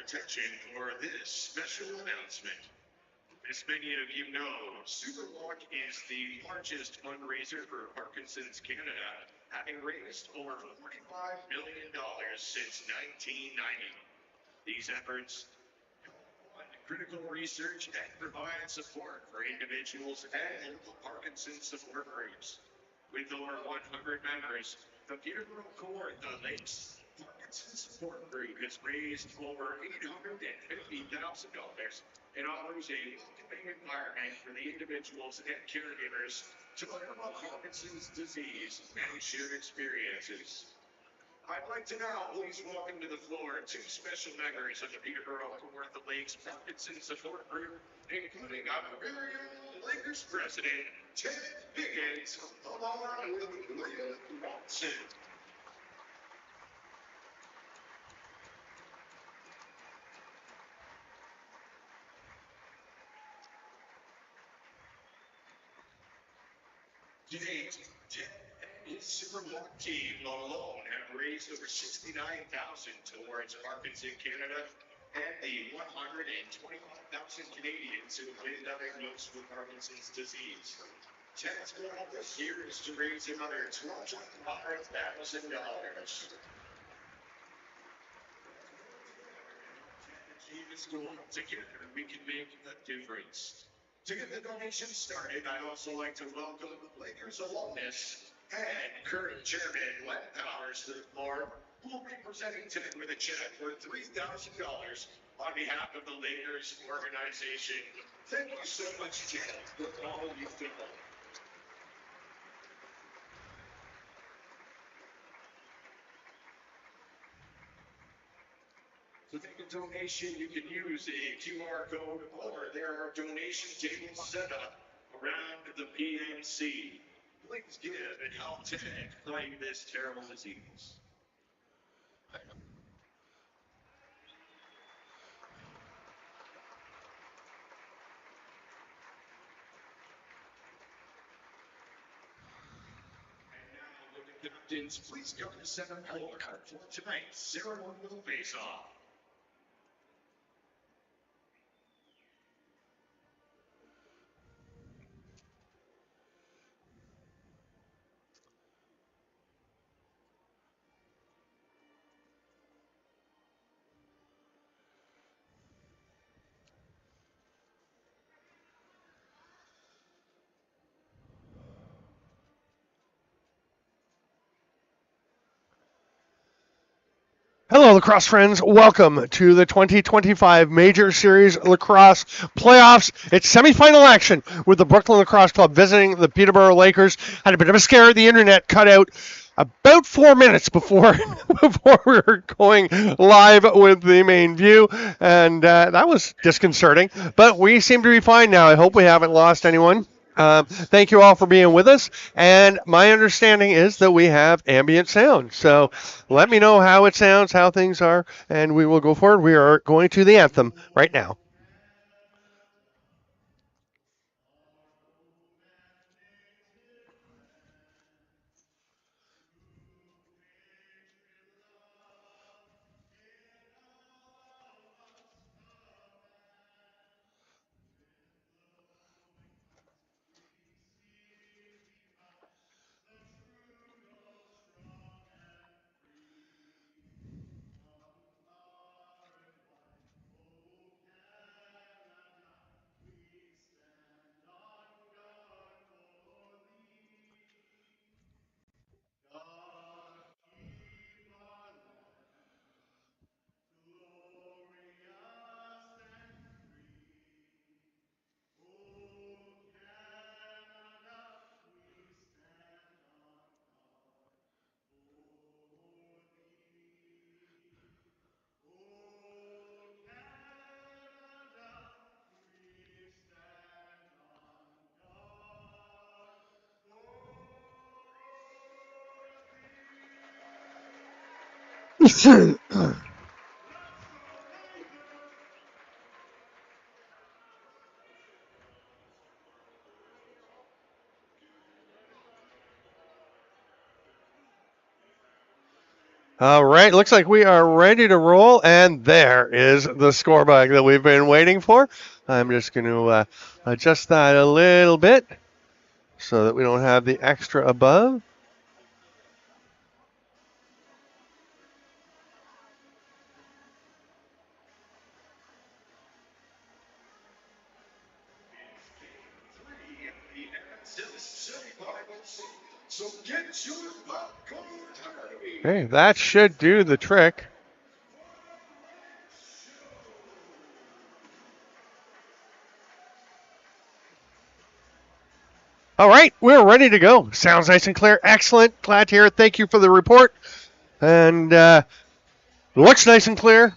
attention for this special announcement. As many of you know, Superwalk is the largest fundraiser for Parkinson's Canada, having raised over $45 million since 1990. These efforts fund critical research and provide support for individuals and local Parkinson's support groups. With over 100 members, the Peterborough Court, the Lakes Parkinson's Support Group has raised over $850,000 and offers a welcoming environment for the individuals and caregivers to learn about Parkinson's disease and share experiences. I'd like to now please welcome to the floor two special members of the Peterborough Court, the Lakes Parkinson's Support Group, including our very own Lakers president, Ted Biggins, along with William Watson. To date, Ted and his Superwalk team alone have raised over $69,000 towards Parkinson's Canada and the 125,000 Canadians who have been diagnosed with Parkinson's disease. Ted's goal this year is to raise another $25,000. Together, we can make a difference. To get the donation started, I'd also like to welcome Lakers alumnus and current chairman Len Powers to the floor, who will be presenting today with a check for $3,000 on behalf of the Lakers organization. Thank you so much, Ted, for all you've done. To make a donation, you can use a QR code or there are donation tables set up around the PNC. Please give and help Ted fight this terrible disease. And now, will the captains please go to center court for tonight's ceremonial face-off. Hello, lacrosse friends. Welcome to the 2025 Major Series Lacrosse playoffs. It's semifinal action with the Brooklin Lacrosse Club visiting the Peterborough Lakers. Had a bit of a scare. The internet cut out about 4 minutes before before we were going live with the main view, and that was disconcerting. But we seem to be fine now. I hope we haven't lost anyone. Thank you all for being with us. And my understanding is that we have ambient sound. So let me know how it sounds, how things are, and we will go forward. We are going to the anthem right now. All right, looks like we are ready to roll, and there is the scorebook that we've been waiting for. I'm just going to adjust that a little bit so that we don't have the extra above. Okay, that should do the trick. All right, we're ready to go. Sounds nice and clear. Excellent. Glad to hear it. Thank you for the report. And looks nice and clear.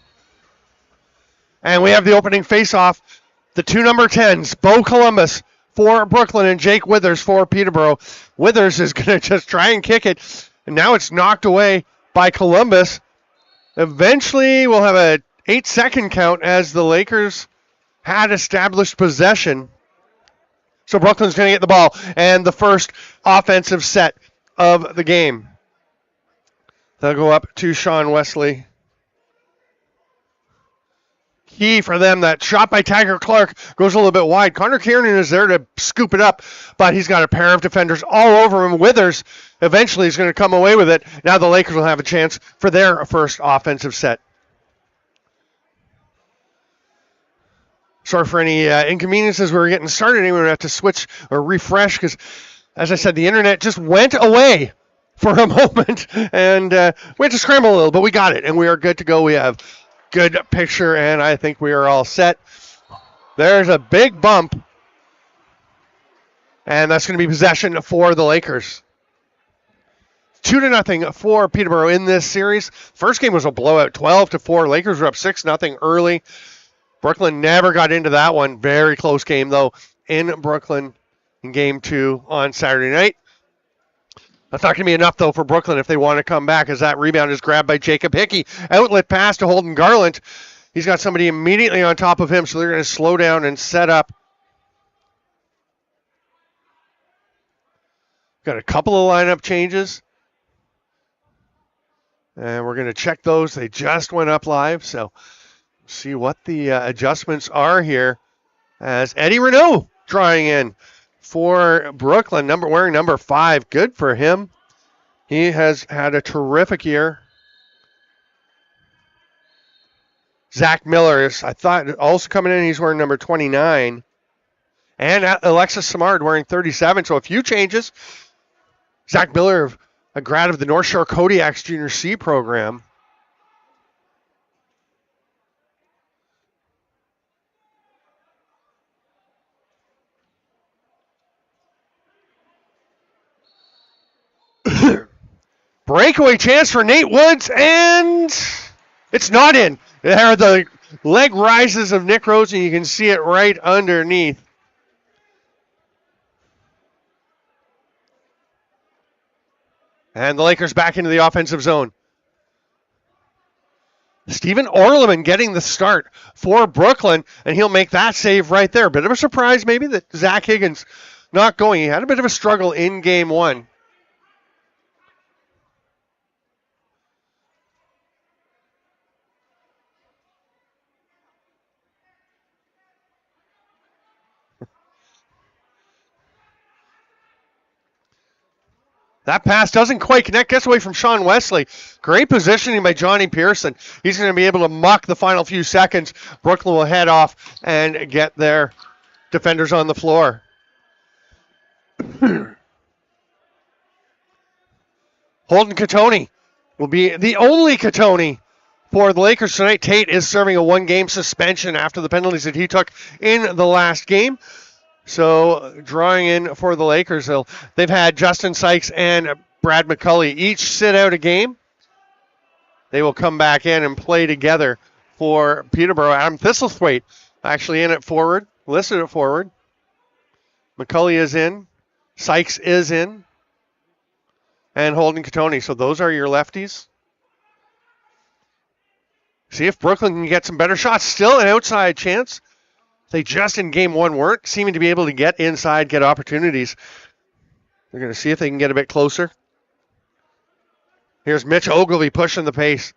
And we have the opening face-off. The two number 10s, Bo Columbus for Brooklyn and Jake Withers for Peterborough. Withers is going to just try and kick it. And now it's knocked away by Columbus. Eventually, we'll have a 8-second count as the Lakers had established possession. So Brooklyn's going to get the ball and the first offensive set of the game. They'll go up to Sean Wesley. Key for them, that shot by Tiger Clark goes a little bit wide. Connor Kiernan is there to scoop it up, but he's got a pair of defenders all over him. Withers eventually is going to come away with it. Now the Lakers will have a chance for their first offensive set. Sorry for any inconveniences. We were getting started and we would have to switch or refresh because, as I said, the internet just went away for a moment and we had to scramble a little, but we got it and we are good to go. We have good picture and I think we are all set. There's a big bump and that's going to be possession for the Lakers. 2-0 for Peterborough in this series. First game was a blowout, 12-4. Lakers were up 6-0 early. Brooklyn never got into that one. Very close game, though, in Brooklyn in Game 2 on Saturday night. That's not going to be enough, though, for Brooklyn if they want to come back, as that rebound is grabbed by Jacob Hickey. Outlet pass to Holden Garland. He's got somebody immediately on top of him, so they're going to slow down and set up. Got a couple of lineup changes. And we're going to check those. They just went up live, so see what the adjustments are here as Eddie Renaud drawing in for Brooklyn, wearing number 5. Good for him. He has had a terrific year. Zach Miller is, I thought, also coming in. He's wearing number 29. And Alexis Samard wearing 37. So a few changes. Zach Miller, a grad of the North Shore Kodiaks Junior C program. Breakaway chance for Nate Woods, and it's not in. There are the leg rises of Nick Rose, and you can see it right underneath. And the Lakers back into the offensive zone. Stephen Orleman getting the start for Brooklyn, and he'll make that save right there. Bit of a surprise maybe that Zach Higgins not going. He had a bit of a struggle in Game 1. That pass doesn't quite connect. Gets away from Sean Wesley. Great positioning by Johnny Pearson. He's going to be able to muck the final few seconds. Brooklyn will head off and get their defenders on the floor. Holden Catoni will be the only Catoni for the Lakers tonight. Tate is serving a 1-game suspension after the penalties that he took in the last game. So drawing in for the Lakers, they've had Justin Sykes and Brad McCulley each sit out a game. They will come back in and play together for Peterborough. Adam Thistlethwaite actually in at forward, listed at forward. McCulley is in. Sykes is in. And Holden Catoni. So those are your lefties. See if Brooklyn can get some better shots. Still an outside chance. They just in Game 1 weren't seeming to be able to get inside, get opportunities. They're going to see if they can get a bit closer. Here's Mitch Ogilvy pushing the pace.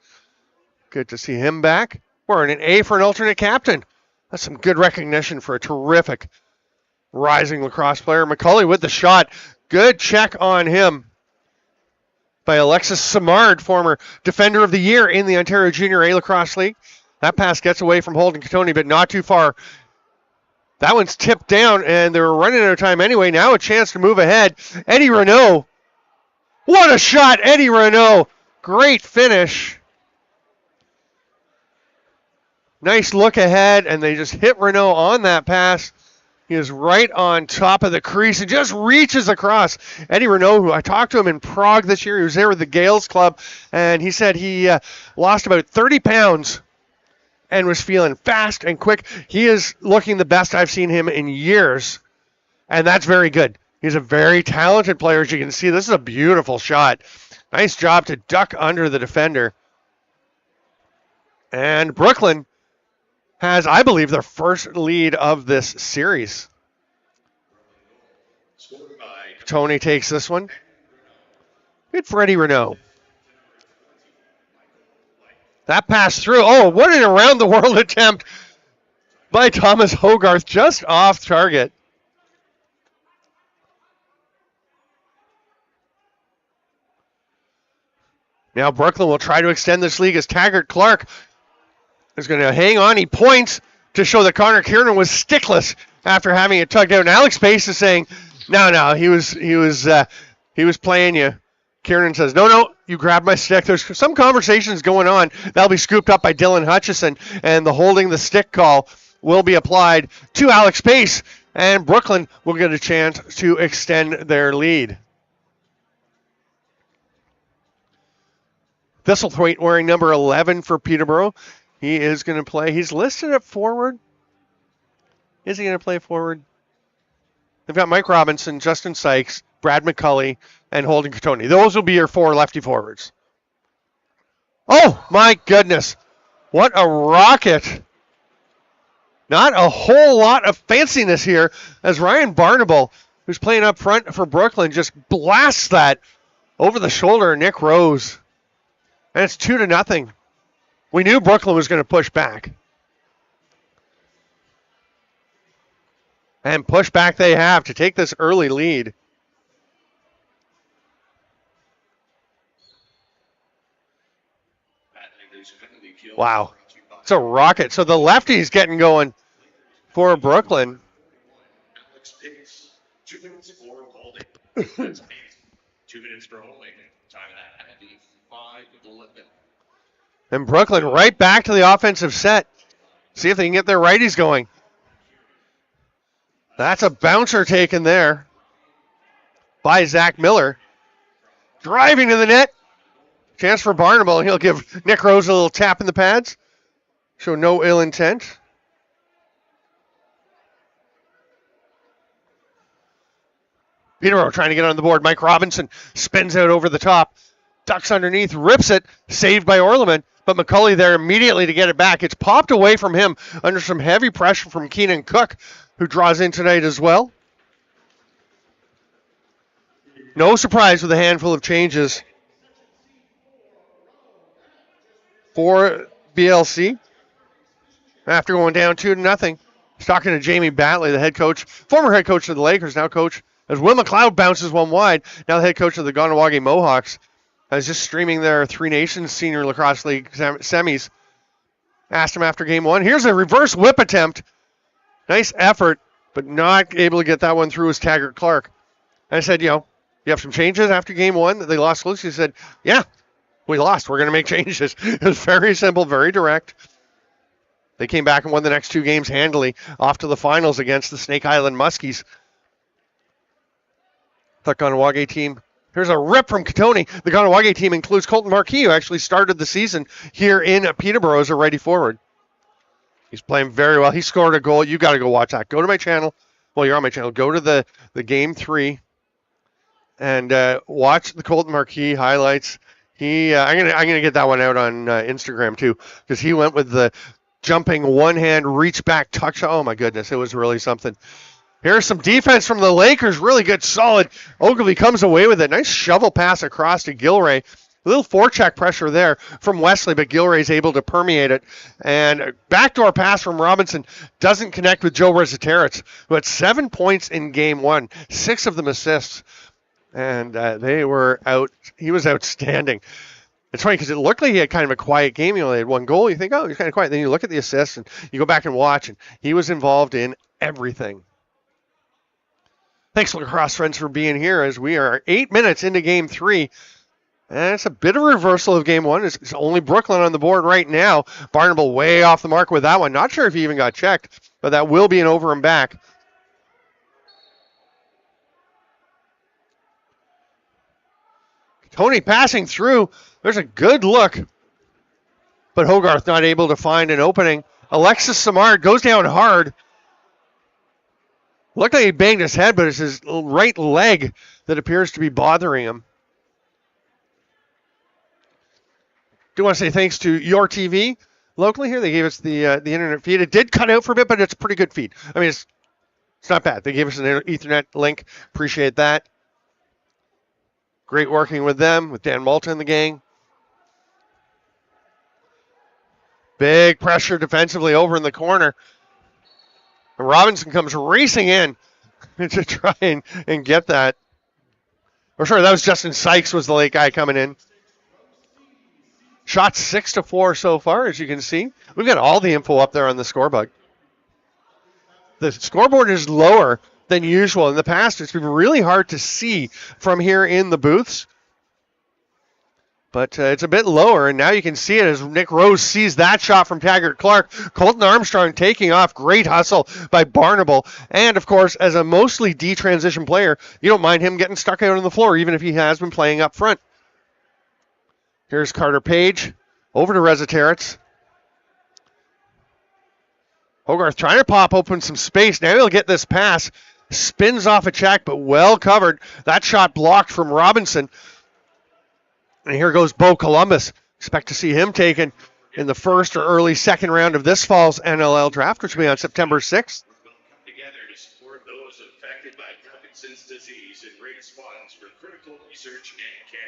Good to see him back. We're in an A for an alternate captain. That's some good recognition for a terrific rising lacrosse player. McCulley with the shot. Good check on him by Alexis Simard, former Defender of the Year in the Ontario Junior A Lacrosse League. That pass gets away from Holden Catoni, but not too far. That one's tipped down, and they were running out of time anyway. Now a chance to move ahead. Eddie Renault. What a shot, Eddie Renault. Great finish. Nice look ahead, and they just hit Renault on that pass. He is right on top of the crease and just reaches across. Eddie Renault, who I talked to him in Prague this year, he was there with the Gales Club, and he said he lost about 30 pounds and was feeling fast and quick. He is looking the best I've seen him in years, and that's very good. He's a very talented player, as you can see. This is a beautiful shot. Nice job to duck under the defender. And Brooklyn has, I believe, their first lead of this series. Tony takes this one. Good for Eddie Renault. That pass through. Oh, what an around-the-world attempt by Thomas Hogarth, just off target. Now Brooklyn will try to extend this lead as Taggart Clark is going to hang on. He points to show that Connor Kiernan was stickless after having it tugged out. And Alex Pace is saying, no, he was playing you. Kiernan says, no, you grabbed my stick. There's some conversations going on. That'll be scooped up by Dylan Hutchison, and the holding the stick call will be applied to Alex Pace, and Brooklyn will get a chance to extend their lead. Thistlethwaite wearing number 11 for Peterborough. He is going to play. He's listed at forward. Is he going to play forward? They've got Mike Robinson, Justin Sykes, Brad McCulley, and Holden Catoni. Those will be your four lefty forwards. Oh, my goodness. What a rocket. Not a whole lot of fanciness here as Ryan Barnable, who's playing up front for Brooklyn, just blasts that over the shoulder of Nick Rose. And it's 2-0. We knew Brooklyn was going to push back. And push back they have to take this early lead. Wow. It's a rocket. So the lefty's getting going for Brooklyn. 2 minutes for holding. 2 minutes for holding. Time at 5-11. And Brooklyn right back to the offensive set. See if they can get their righties going. That's a bouncer taken there by Zach Miller. Driving to the net. Chance for Barnable, and he'll give Nick Rose a little tap in the pads. Show no ill intent. Peterborough trying to get on the board. Mike Robinson spins out over the top. Ducks underneath, rips it. Saved by Orleman. But McCulley there immediately to get it back. It's popped away from him under some heavy pressure from Keenan Cook, who draws in tonight as well. No surprise with a handful of changes for BLC. After going down 2-0. He's talking to Jamie Batley, the head coach, former head coach of the Lakers, now coach, as Will McLeod bounces one wide. Now the head coach of the Ganawagi Mohawks is just streaming their Three Nations Senior Lacrosse League semis. Asked him after game one. Here's a reverse whip attempt. Nice effort, but not able to get that one through as Taggart Clark. And I said, you have some changes after game one that they lost close. He said, yeah, we lost. We're going to make changes. It was very simple, very direct. They came back and won the next 2 games handily, off to the finals against the Snake Island Muskies. The Ganawagi team. Here's a rip from Catoni. The Ganawagi team includes Colton Marquis, who actually started the season here in Peterborough as a righty forward. He's playing very well. He scored a goal. You got to go watch that. Go to my channel. Well, you're on my channel. Go to the game 3 and watch the Colton Marquis highlights. I'm gonna get that one out on Instagram too, because he went with the jumping one-hand reach back tuck shot. Oh my goodness, it was really something. Here's some defense from the Lakers. Really good, solid. Ogilvy comes away with it. Nice shovel pass across to Gilray. A little forecheck pressure there from Wesley, but Gilray's able to permeate it. And a backdoor pass from Robinson doesn't connect with Joe Rezaterets, who had 7 points in game one, 6 of them assists. And he was outstanding. It's funny because it looked like he had kind of a quiet game. He only had 1 goal. You think, oh, he's kind of quiet. Then you look at the assists and you go back and watch, and he was involved in everything. Thanks, lacrosse friends, for being here as we are 8 minutes into game 3. And it's a bit of a reversal of game 1. It's only Brooklyn on the board right now. Barnable way off the mark with that one. Not sure if he even got checked, but that will be an over and back. Tony passing through. There's a good look. But Hogarth not able to find an opening. Alexis Samard goes down hard. Looked like he banged his head, but it's his right leg that appears to be bothering him. Do want to say thanks to Your TV locally here. They gave us the internet feed. It did cut out for a bit, but it's a pretty good feed. I mean, it's not bad. They gave us an Ethernet link. Appreciate that. Great working with them, with Dan Malta and the gang. Big pressure defensively over in the corner. And Robinson comes racing in to try and get that. Or sorry, that was Justin Sykes was the late guy coming in. Shots 6-4 so far, as you can see. We've got all the info up there on the scorebug. The scoreboard is lower than usual. In the past, it's been really hard to see from here in the booths. But it's a bit lower, and now you can see it as Nick Rose sees that shot from Taggart Clark. Colton Armstrong taking off. Great hustle by Barnable. And, of course, as a mostly D-transition player, you don't mind him getting stuck out on the floor, even if he has been playing up front. Here's Carter Page over to Rezaterets. Hogarth trying to pop open some space. Now he'll get this pass. Spins off a check, but well covered. That shot blocked from Robinson. And here goes Bo Columbus. Expect to see him taken in the first or early second round of this fall's NLL draft, which will be on September 6th. Together to support those affected by Parkinson's disease and raise funds for critical research and care.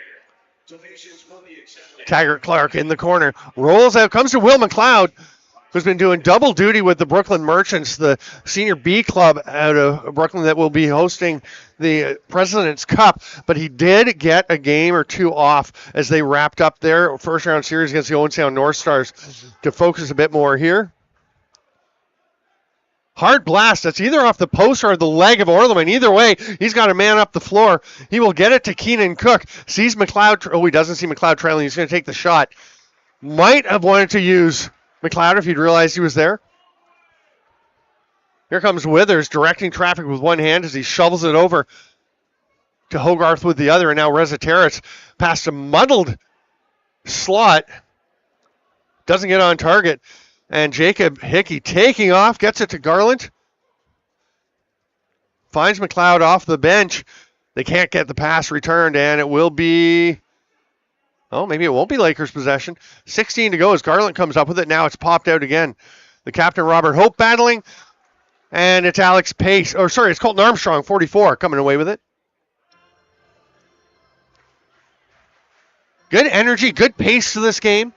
Donations will be accepted. Taggart Clark in the corner. Rolls out. Comes to Will McLeod, who's been doing double duty with the Brooklyn Merchants, the senior B club out of Brooklyn that will be hosting the President's Cup. But he did get a game or two off as they wrapped up their first round series against the Owen Sound North Stars to focus a bit more here. Hard blast. That's either off the post or the leg of Orleman. Either way, he's got a man up the floor. He will get it to Keenan Cook. Sees McLeod. Oh, he doesn't see McLeod trailing. He's going to take the shot. Might have wanted to use McLeod if he'd realized he was there. Here comes Withers directing traffic with one hand as he shovels it over to Hogarth with the other. And now Rezaterets past a muddled slot. Doesn't get on target. And Jacob Hickey taking off, gets it to Garland. Finds McLeod off the bench. They can't get the pass returned, and it will be... Oh, maybe it won't be Lakers possession. 16 to go as Garland comes up with it. Now it's popped out again. The captain, Robert Hope, battling. And it's Alex Pace. Or, sorry, it's Colton Armstrong, 44, coming away with it. Good energy, good pace to this game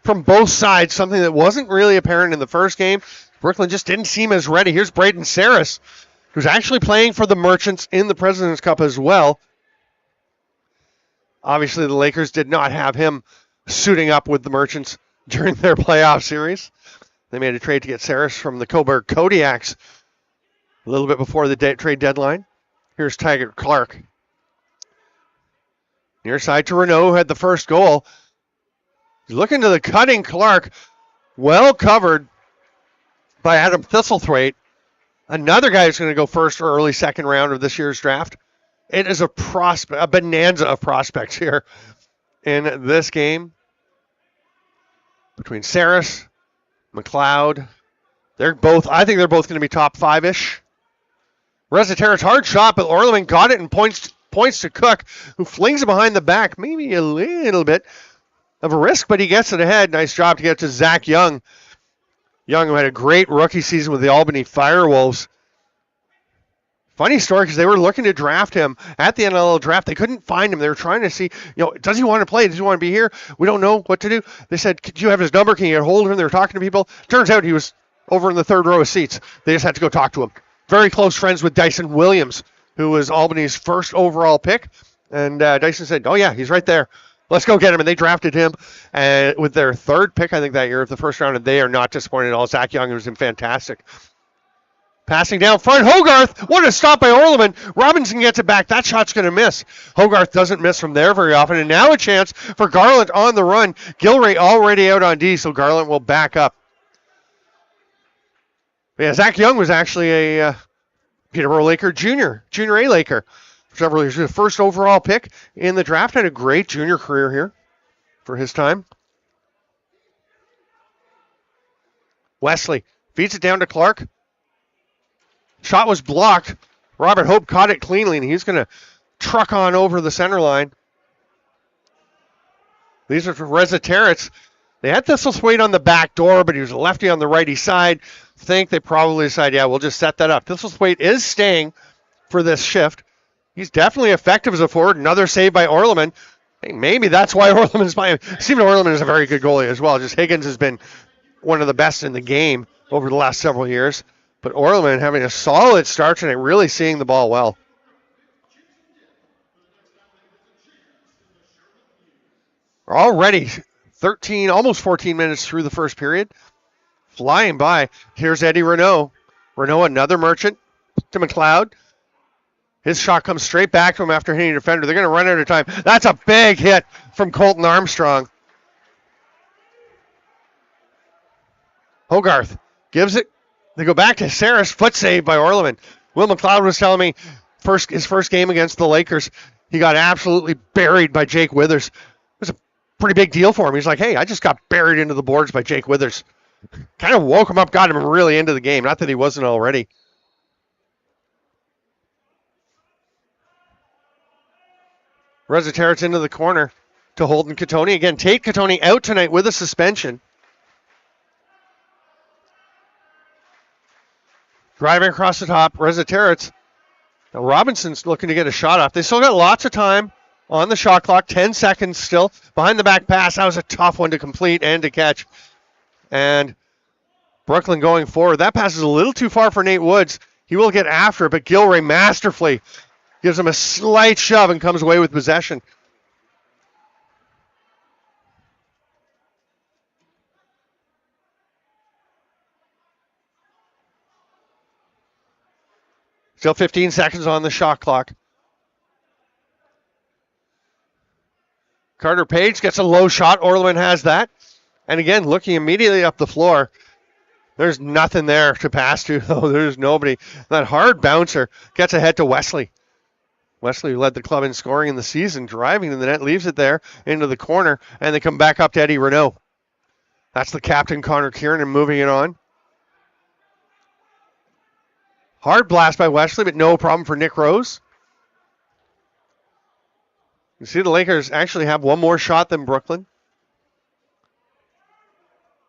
from both sides. Something that wasn't really apparent in the first game. Brooklyn just didn't seem as ready. Here's Braden Saris, who's actually playing for the Merchants in the President's Cup as well. Obviously, the Lakers did not have him suiting up with the Merchants during their playoff series. They made a trade to get Saris from the Coburg Kodiaks a little bit before the trade deadline. Here's Taggart Clark. Near side to Renault, who had the first goal. He's looking to the cutting Clark. Well covered by Adam Thistlethwaite. Another guy who's going to go first or early second round of this year's draft. It is a bonanza of prospects here in this game. Between Saris, McLeod. I think they're both going to be top five-ish. Rezaterets hard shot, but Orleman got it and points to Cook, who flings it behind the back. Maybe a little bit of a risk, but he gets it ahead. Nice job to get to Zach Young. Young, who had a great rookie season with the Albany Firewolves. Funny story, because they were looking to draft him at the NLL draft. They couldn't find him. They were trying to see, does he want to play? Does he want to be here? We don't know what to do. They said, do you have his number? Can you get hold of him? They were talking to people. Turns out he was over in the third row of seats. They just had to go talk to him. Very close friends with Dyson Williams, who was Albany's first overall pick. And Dyson said, oh, yeah, he's right there. Let's go get him. And they drafted him with their third pick, I think, that year of the first round. And they are not disappointed at all. Zach Young was fantastic. Passing down front, Hogarth. What a stop by Orleman. Robinson gets it back. That shot's going to miss. Hogarth doesn't miss from there very often. And now a chance for Garland on the run. Gilray already out on D, so Garland will back up. Yeah, Zach Young was actually a Peterborough Laker junior A Laker. For several years. The first overall pick in the draft. Had a great junior career here for his time. Wesley feeds it down to Clark. Shot was blocked. Robert Hope caught it cleanly, and he's going to truck on over the center line. These are for Reza Terrence. They had Thistlethwaite on the back door, but he was a lefty on the righty side. Think they probably decided, yeah, we'll just set that up. Thistlethwaite is staying for this shift. He's definitely effective as a forward. Another save by Orleman. Hey, maybe that's why Orleman's playing. Stephen Orleman is a very good goalie as well. Just Higgins has been one of the best in the game over the last several years. But Orleman having a solid start tonight, really seeing the ball well. We're already 13, almost 14 minutes through the first period. Flying by. Here's Eddie Renault. Renault, another merchant to McLeod. His shot comes straight back to him after hitting a defender. They're going to run out of time. That's a big hit from Colton Armstrong. Hogarth gives it. They go back to Saris. Foot save by Orleman. Will McLeod was telling me his first game against the Lakers, he got absolutely buried by Jake Withers. It was a pretty big deal for him. He's like, hey, I just got buried into the boards by Jake Withers. Kind of woke him up, got him really into the game. Not that he wasn't already. Reza Terrence into the corner to Holden Katoni. Again, Tate Katoni out tonight with a suspension. Driving across the top, Reza Terrence. Now Robinson's looking to get a shot off. They still got lots of time on the shot clock. 10 seconds still. Behind the back pass. That was a tough one to complete and to catch. And Brooklyn going forward. That pass is a little too far for Nate Woods. He will get after it, but Gilray masterfully gives him a slight shove and comes away with possession. Still 15 seconds on the shot clock. Carter Page gets a low shot. Orleman has that. And again, looking immediately up the floor. There's nothing there to pass to, though. There's nobody. That hard bouncer gets ahead to Wesley. Wesley, who led the club in scoring in the season, driving to the net, leaves it there into the corner, and they come back up to Eddie Renault. That's the captain, Connor Kieran, moving it on. Hard blast by Wesley, but no problem for Nick Rose. You see the Lakers actually have one more shot than Brooklyn.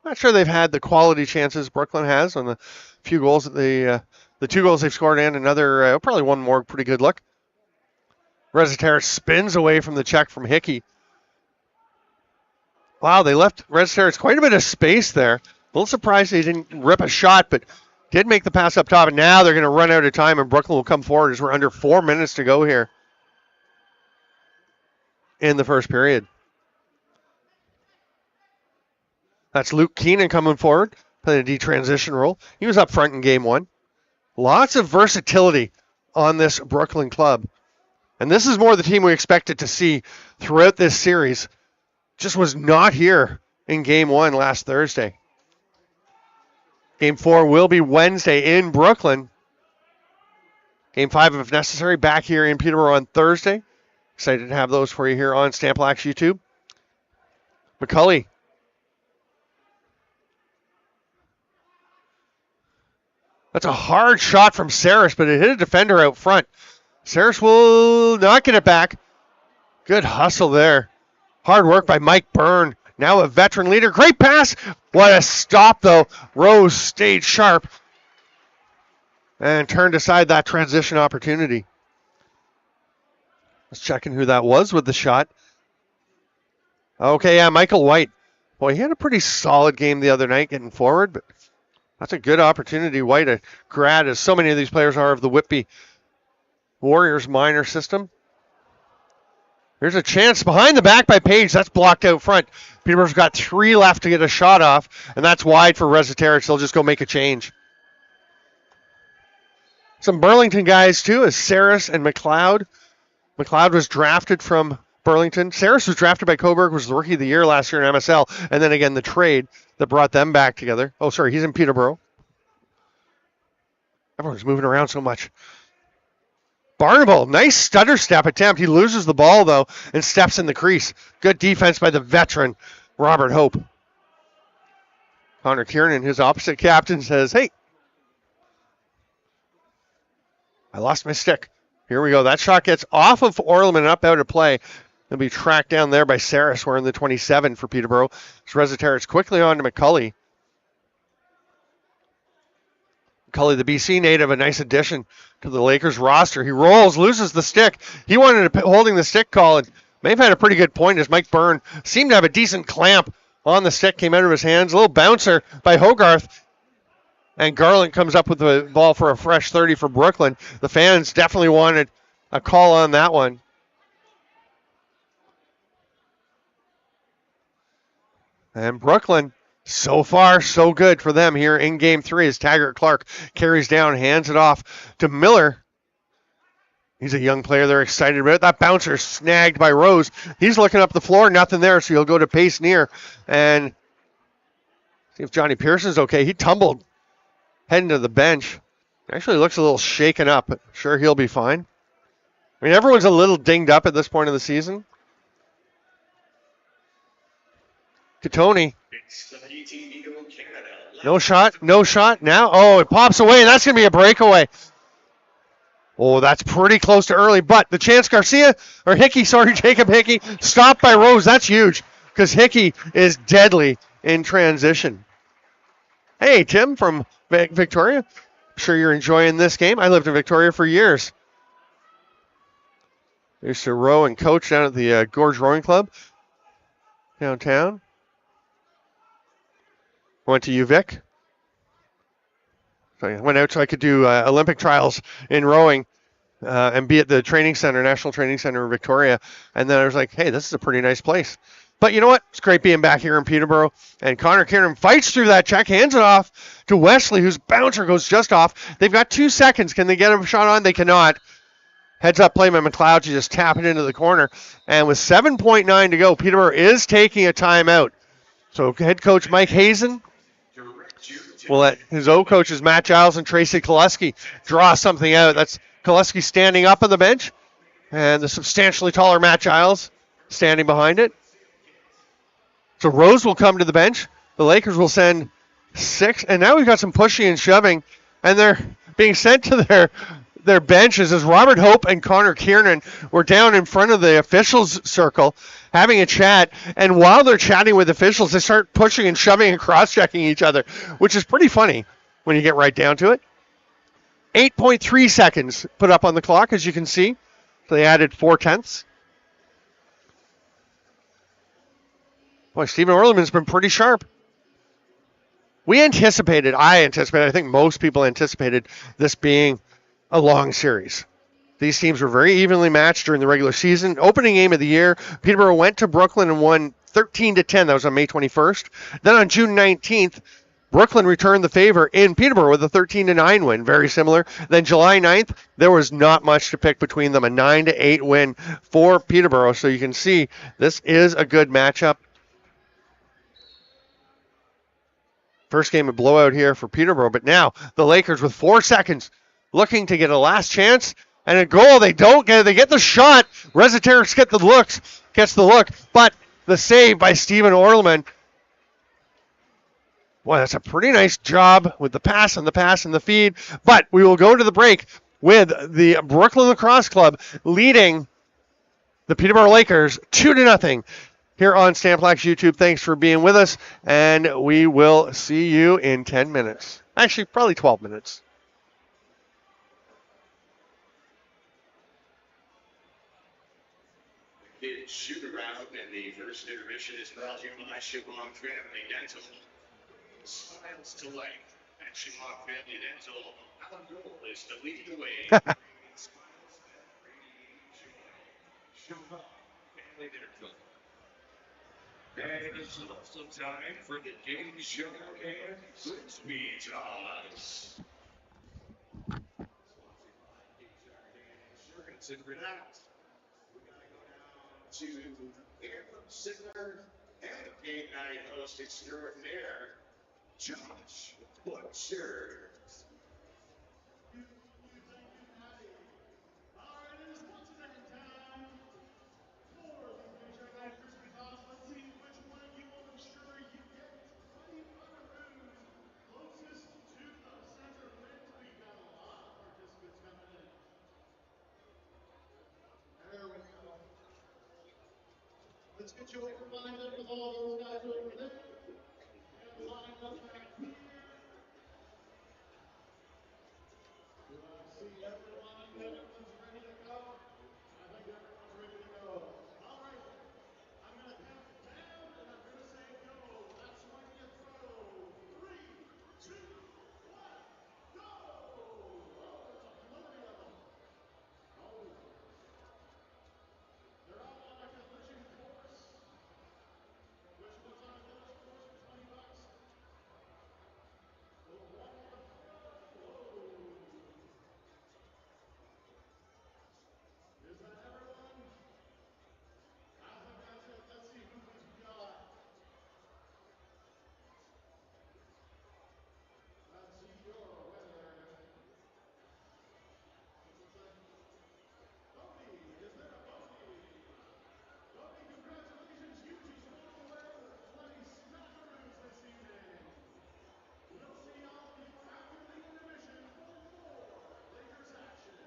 Not sure they've had the quality chances Brooklyn has on the few goals that the 2 goals they've scored and another, probably one more pretty good look. Reza Terrence spins away from the check from Hickey. Wow, they left Reza Terrence quite a bit of space there. A little surprised he didn't rip a shot, but did make the pass up top. And now they're going to run out of time, and Brooklyn will come forward as we're under 4 minutes to go here in the first period. That's Luke Keenan coming forward, playing a D-transition role. He was up front in game 1. Lots of versatility on this Brooklyn club. And this is more the team we expected to see throughout this series. Just was not here in game 1 last Thursday. Game 4 will be Wednesday in Brooklyn. Game 5, if necessary, back here in Peterborough on Thursday. Excited to have those for you here on Stamplax YouTube. McCulley. That's a hard shot from Saris, but it hit a defender out front. Saris will not get it back. Good hustle there. Hard work by Mike Byrne. Now a veteran leader. Great pass. What a stop, though. Rose stayed sharp. and turned aside that transition opportunity. Just checking who that was with the shot. Okay, yeah, Michael White. Boy, he had a pretty solid game the other night getting forward, but that's a good opportunity. White, a grad, as so many of these players are of the Whitby Warriors minor system. Here's a chance behind the back by Page. That's blocked out front. Peterborough's got 3 left to get a shot off, and that's wide for Resetarich. They'll just go make a change. Some Burlington guys, too, is Saris and McLeod. McLeod was drafted from Burlington. Saris was drafted by Coburg, was the Rookie of the Year last year in MSL, and then again the trade that brought them back together. Oh, sorry, he's in Peterborough. Everyone's moving around so much. Barnable, nice stutter step attempt. He loses the ball, though, and steps in the crease. Good defense by the veteran, Robert Hope. Connor Kiernan, his opposite captain, says, hey, I lost my stick. Here we go. That shot gets off of Orleman and up out of play. It'll be tracked down there by Saris, wearing the 27 for Peterborough. Resetarich quickly on to McCulley. McCulley, the BC native, a nice addition to the Lakers roster. He rolls, loses the stick. He wanted to holding the stick call, and may have had a pretty good point as Mike Byrne seemed to have a decent clamp on the stick, came out of his hands. A little bouncer by Hogarth, and Garland comes up with the ball for a fresh 30 for Brooklyn. The fans definitely wanted a call on that one. And Brooklyn, so far, so good for them here in Game 3 as Taggart Clark carries down, hands it off to Miller. He's a young player they're excited about. That bouncer snagged by Rose. He's looking up the floor, nothing there, so he'll go to pace near. And see if Johnny Pearson's okay. He tumbled heading to the bench. Actually looks a little shaken up, but sure he'll be fine. I mean, everyone's a little dinged up at this point of the season. Katoni. No shot, no shot now. Oh, it pops away, and that's going to be a breakaway. Oh, that's pretty close to early, but the chance Jacob Hickey, stopped by Rose. That's huge because Hickey is deadly in transition. Hey, Tim from Victoria. I'm sure you're enjoying this game. I lived in Victoria for years. I used to row and coach down at the Gorge Rowing Club downtown. Went to UVic. So I went out so I could do Olympic trials in rowing and be at the training center, National Training Center in Victoria. And then I was like, hey, this is a pretty nice place. But you know what? It's great being back here in Peterborough. And Connor Kiernan fights through that check, hands it off to Wesley, whose bouncer goes just off. They've got 2 seconds. Can they get a shot on? They cannot. Heads up play by McLeod to just tap it into the corner. And with 7.9 to go, Peterborough is taking a timeout. So head coach Mike Hazen will let his coaches Matt Giles and Tracy Koleski draw something out. That's Koleski standing up on the bench, and the substantially taller Matt Giles standing behind it. So Rose will come to the bench. The Lakers will send 6, and now we've got some pushing and shoving, and they're being sent to their benches as Robert Hope and Connor Kiernan were down in front of the officials' circle having a chat, and while they're chatting with officials, they start pushing and shoving and cross-checking each other, which is pretty funny when you get right down to it. 8.3 seconds put up on the clock, as you can see. So they added 4/10. Boy, Stephen Orleman's been pretty sharp. I anticipated, I think most people anticipated this being a long series. These teams were very evenly matched during the regular season. Opening game of the year, Peterborough went to Brooklyn and won 13-10. That was on May 21st. Then on June 19th, Brooklyn returned the favor in Peterborough with a 13-9 win. Very similar. Then July 9th, there was not much to pick between them. A 9-8 win for Peterborough. So you can see this is a good matchup. First game of blowout here for Peterborough. But now the Lakers with 4 seconds looking to get a last chance. And a goal, they don't get it. They get the shot. Resetarich gets the look, but the save by Stephen Orleman. Boy, that's a pretty nice job with the pass and the feed. But we will go to the break with the Brooklin Lacrosse Club leading the Peterborough Lakers 2-0 here on Stamplax YouTube. Thanks for being with us, and we will see you in 10 minutes. Actually, probably 12 minutes. shoot around, and the first intermission is brought to you by Chipmunk Family Dental. Smiles to life at Chipmunk Family Dental. Our goal is to lead the way. Smiles that radiate joy. Chipmunk Family Dental. And it's also time for the game show and frisbee toss. Insurance and Renown. We gotta go down to Anthem Singer and the game night host extraordinaire, Josh Butcher. Let's get you over lined up with all those guys over there. And lined up back here. Do I see everyone? Everyone's ready to go? I think everyone's ready to go. All right. I'm going to count down and I'm going to say go. That's when you throw. 3, 2, 1, go! Oh, there's a flurry of them. Oh. They're all on a collision course. Which one's on a collision course for 20 bucks? Oh, one more throw. Whoa. Is that everyone? I think that's it. Let's see who we've got. Let's see your winner. What's it say? Bodie. Is there a Bodie? Bodie, congratulations. You just walked away with 20 smackaroos this evening. We'll see all of you after the intermission for more Lakers action.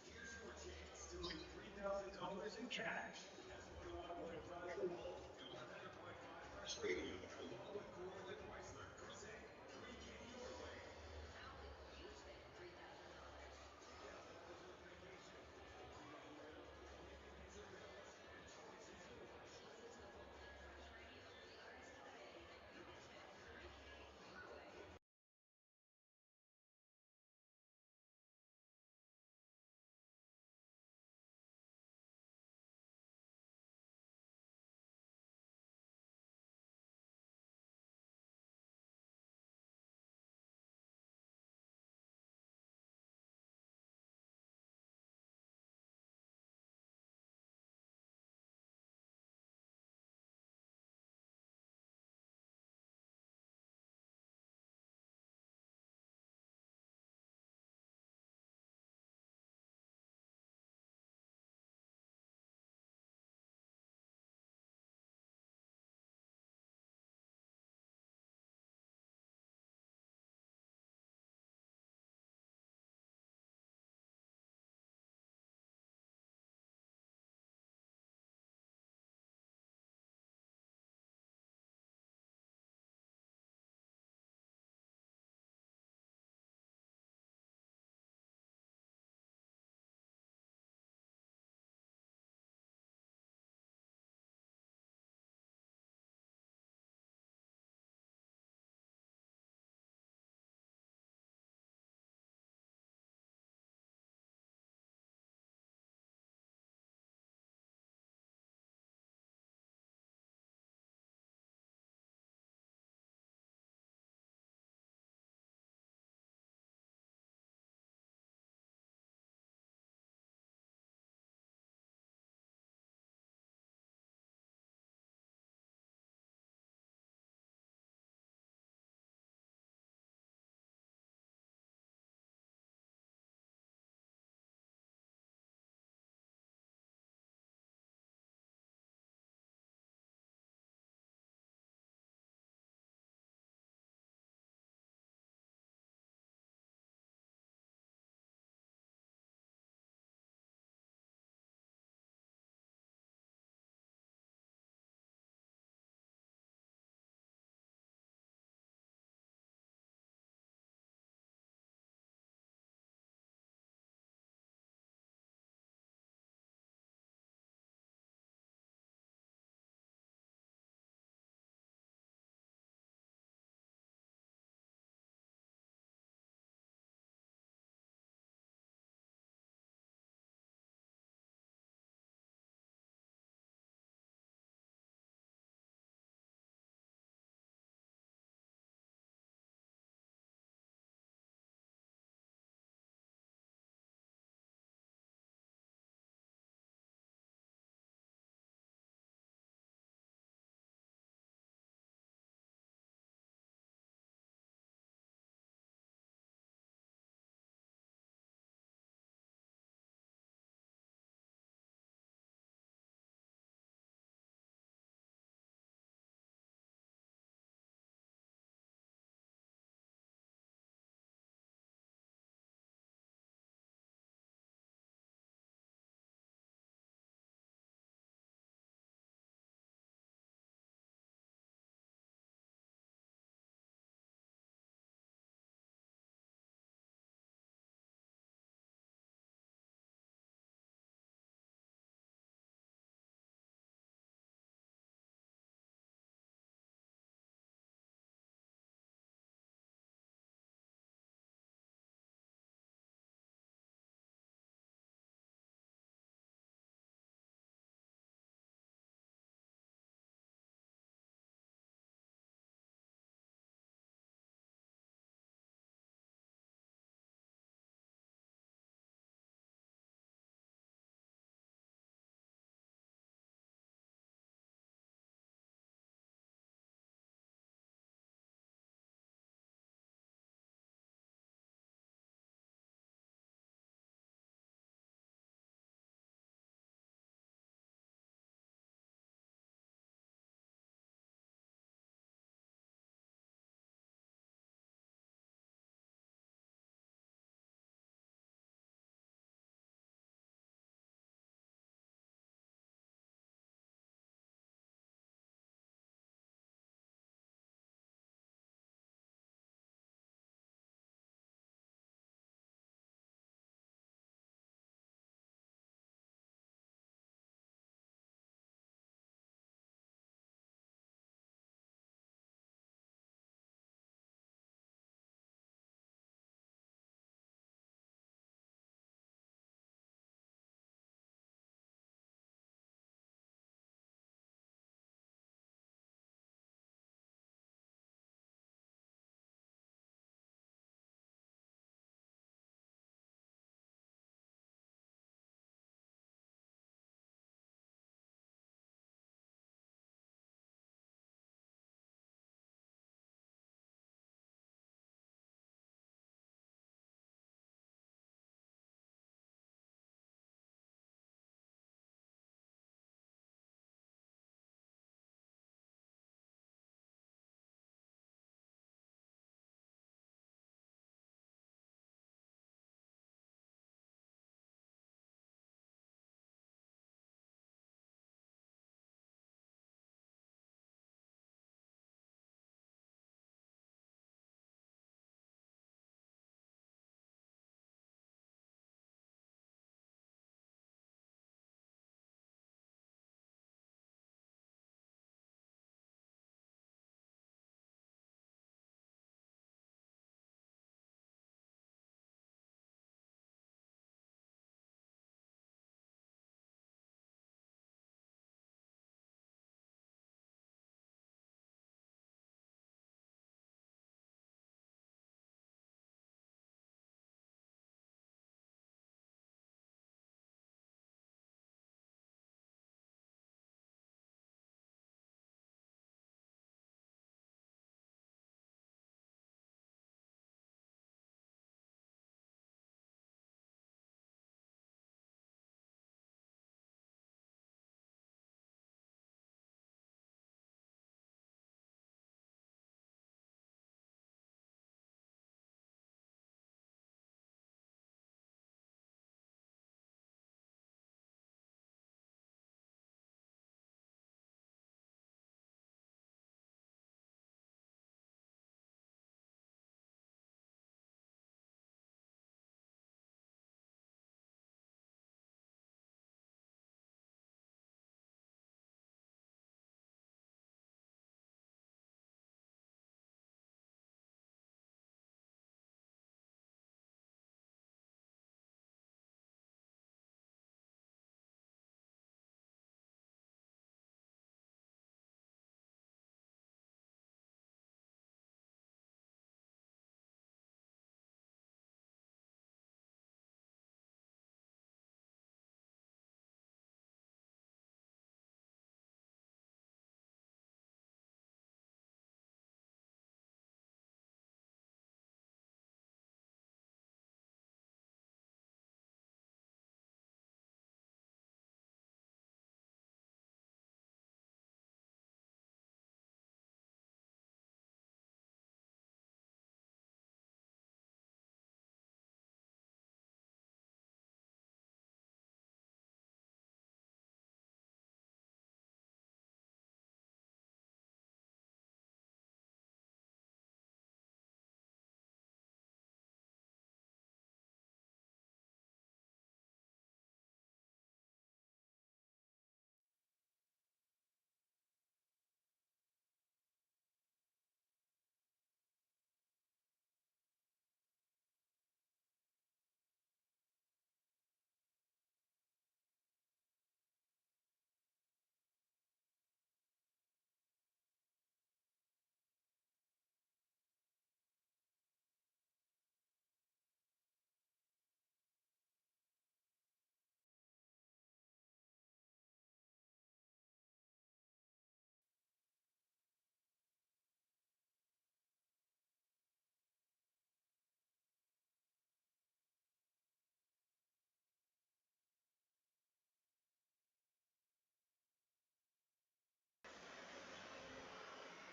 Here's your chance to win $3,000 in cash. That's 101.5 The Wolf, 100.5 Fresh Radio, along with Ford and Chrysler. Present 3K your way. How could you spend $3,000?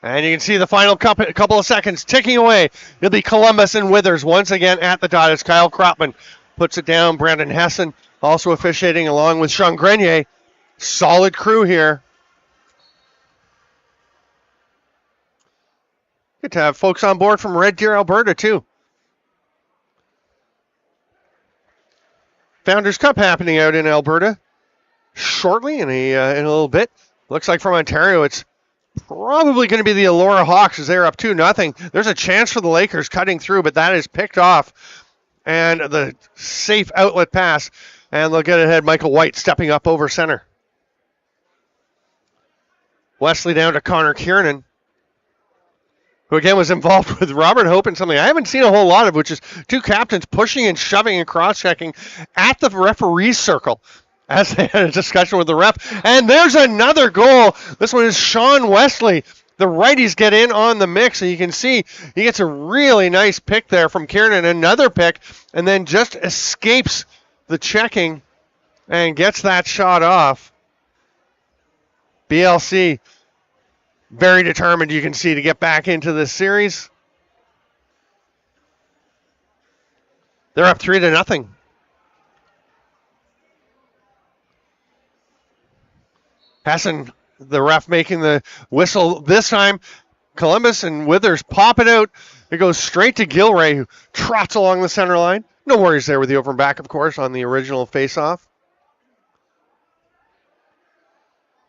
And you can see the final couple of seconds ticking away. It'll be Columbus and Withers once again at the dot as Kyle Kropman puts it down. Brandon Hessen also officiating along with Sean Grenier. Solid crew here. Good to have folks on board from Red Deer, Alberta, too. Founders Cup happening out in Alberta shortly in a little bit. Looks like from Ontario, it's probably going to be the Elora Hawks as they're up 2-0. There's a chance for the Lakers cutting through, but that is picked off. And the safe outlet pass, and they'll get ahead. Michael White stepping up over center. Wesley down to Connor Kiernan, who again was involved with Robert Hope in something I haven't seen a whole lot of, which is two captains pushing and shoving and cross-checking at the referee's circle as they had a discussion with the ref. And there's another goal. This one is Sean Wesley. The righties get in on the mix, and you can see he gets a really nice pick there from Kiernan, another pick, and then just escapes the checking and gets that shot off. BLC very determined, you can see, to get back into this series. They're up 3-0. Hessen, the ref, making the whistle this time. Columbus and Withers pop it out. It goes straight to Gilray, who trots along the center line. No worries there with the over and back, of course, on the original face-off.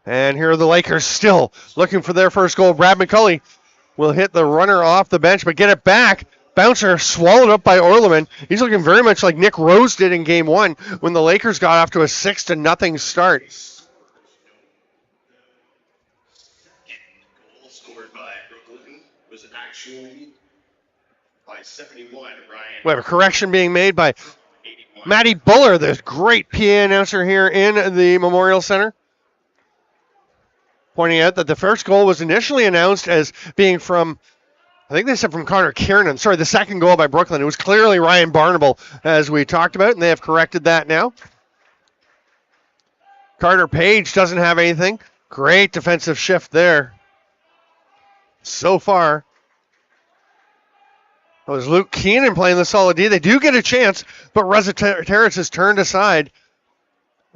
And here are the Lakers still looking for their first goal. Brad McCulley will hit the runner off the bench, but get it back. Bouncer swallowed up by Orleman. He's looking very much like Nick Rose did in Game 1 when the Lakers got off to a 6-0 start. Goal scored by Brooklyn was actually by 71. Ryan. We have a correction being made by 81. Matty Buller, the great PA announcer here in the Memorial Center, pointing out that the first goal was initially announced as being from, I think they said from Connor Kiernan. Sorry, the second goal by Brooklyn. It was clearly Ryan Barnable, as we talked about, and they have corrected that now. Carter Page doesn't have anything. Great defensive shift there. So far. That was Luke Keenan playing the solid D. They do get a chance, but Reza Terrace is turned aside.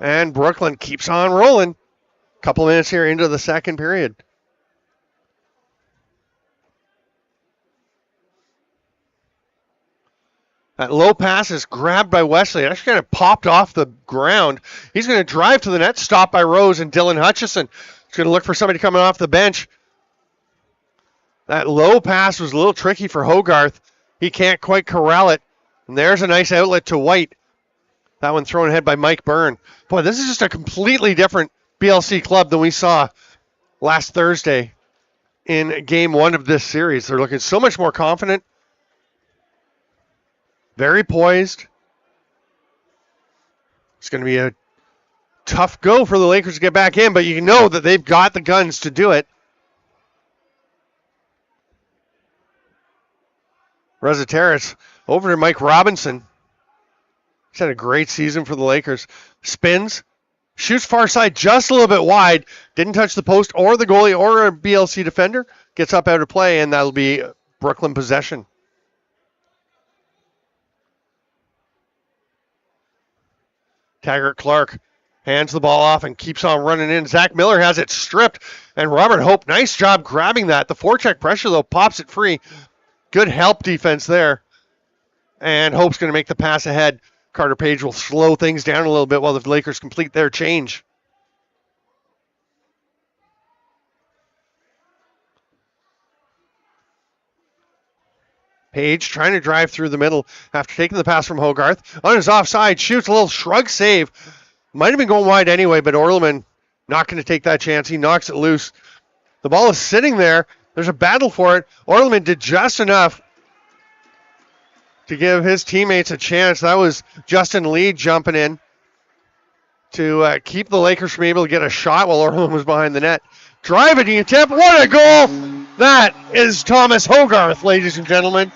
And Brooklyn keeps on rolling. Couple minutes here into the second period. That low pass is grabbed by Wesley. It actually kind of popped off the ground. He's going to drive to the net, stopped by Rose and Dylan Hutchison. He's going to look for somebody coming off the bench. That low pass was a little tricky for Hogarth. He can't quite corral it. And there's a nice outlet to White. That one thrown ahead by Mike Byrne. Boy, this is just a completely different BLC club than we saw last Thursday in Game 1 of this series. They're looking so much more confident, very poised. It's going to be a tough go for the Lakers to get back in, but you know that they've got the guns to do it. Reza Terrace over to Mike Robinson. He's had a great season for the Lakers. Spins. Shoots far side just a little bit wide. Didn't touch the post or the goalie or a BLC defender. Gets up out of play, and that'll be Brooklyn possession. Taggart Clark hands the ball off and keeps on running in. Zach Miller has it stripped, and Robert Hope, nice job grabbing that. The forecheck pressure, though, pops it free. Good help defense there. And Hope's going to make the pass ahead. Carter Page will slow things down a little bit while the Lakers complete their change. Page trying to drive through the middle after taking the pass from Hogarth. On his offside, shoots a little shrug save. Might have been going wide anyway, but Orleman not going to take that chance. He knocks it loose. The ball is sitting there. There's a battle for it. Orleman did just enough to give his teammates a chance. That was Justin Lee jumping in to keep the Lakers from able to get a shot while Orleman was behind the net. Driving the attempt. What a goal! That is Thomas Hogarth, ladies and gentlemen.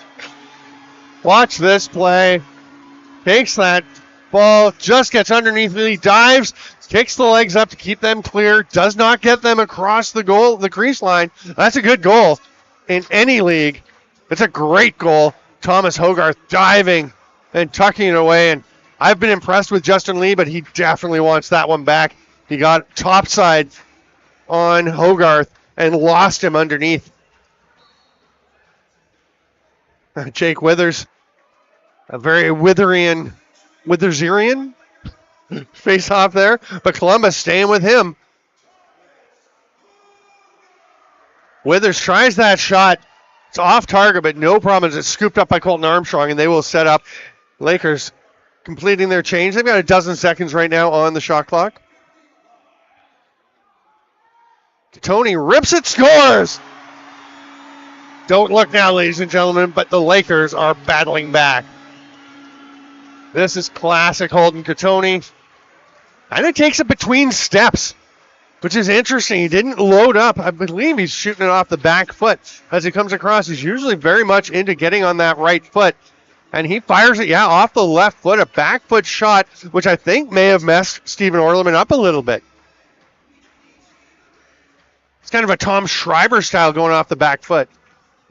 Watch this play. Takes that Ball just gets underneath me, dives, kicks the legs up to keep them clear, does not get them across the crease line. That's a good goal in any league. It's a great goal. Thomas Hogarth diving and tucking it away, and I've been impressed with Justin Lee, but he definitely wants that one back. He got topside on Hogarth and lost him underneath. Jake Withers, a very Witherserian face off there, but Columbus staying with him. Withers tries that shot. It's off target, but no problem. It's scooped up by Colton Armstrong, and they will set up. Lakers completing their change. They've got a dozen seconds right now on the shot clock. Tony rips it, scores! Don't look now, ladies and gentlemen, but the Lakers are battling back. This is classic Holden Catoni. And it takes it between steps, which is interesting. He didn't load up. I believe he's shooting it off the back foot. As he comes across, he's usually very much into getting on that right foot. And he fires it, off the left foot, a back foot shot, which I think may have messed Stephen Orleman up a little bit. It's kind of a Tom Schreiber style going off the back foot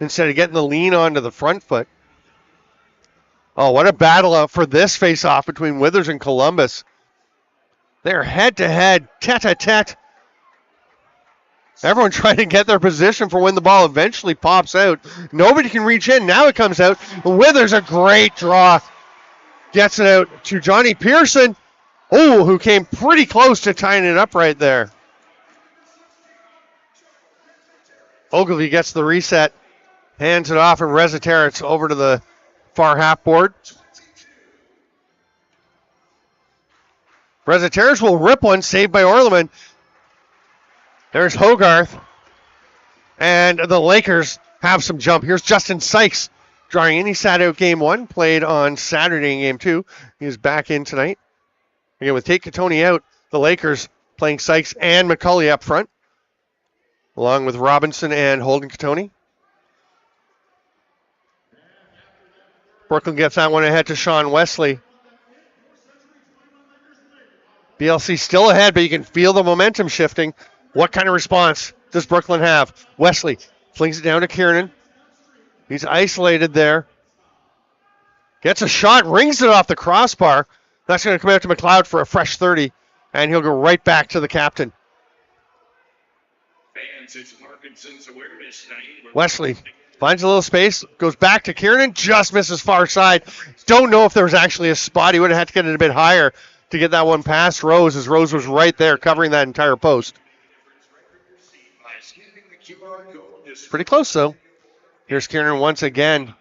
instead of getting the lean onto the front foot. Oh, what a battle for this face-off between Withers and Columbus. They're head-to-head, tete-a-tete. Everyone trying to get their position for when the ball eventually pops out. Nobody can reach in. Now it comes out. Withers, a great draw. Gets it out to Johnny Pearson. Oh, who came pretty close to tying it up right there. Ogilvy gets the reset. Hands it off, and Reziteritz over to the far half board. Reziteritz will rip one, saved by Orleman. There's Hogarth. And the Lakers have some jump. Here's Justin Sykes drawing in. He sat out game one, played on Saturday in game two. He's back in tonight. Again, with Tate Catoni out, the Lakers playing Sykes and McCulley up front, along with Robinson and Holden Catoni. Brooklyn gets that one ahead to Sean Wesley. BLC still ahead, but you can feel the momentum shifting. What kind of response does Brooklyn have? Wesley flings it down to Kiernan. He's isolated there. Gets a shot, rings it off the crossbar. That's going to come out to McLeod for a fresh 30, and he'll go right back to the captain. Wesley finds a little space, goes back to Kiernan, just misses far side. Don't know if there was actually a spot. He would have had to get it a bit higher to get that one past Rose, as Rose was right there covering that entire post. Pretty close, though. Here's Kiernan once again.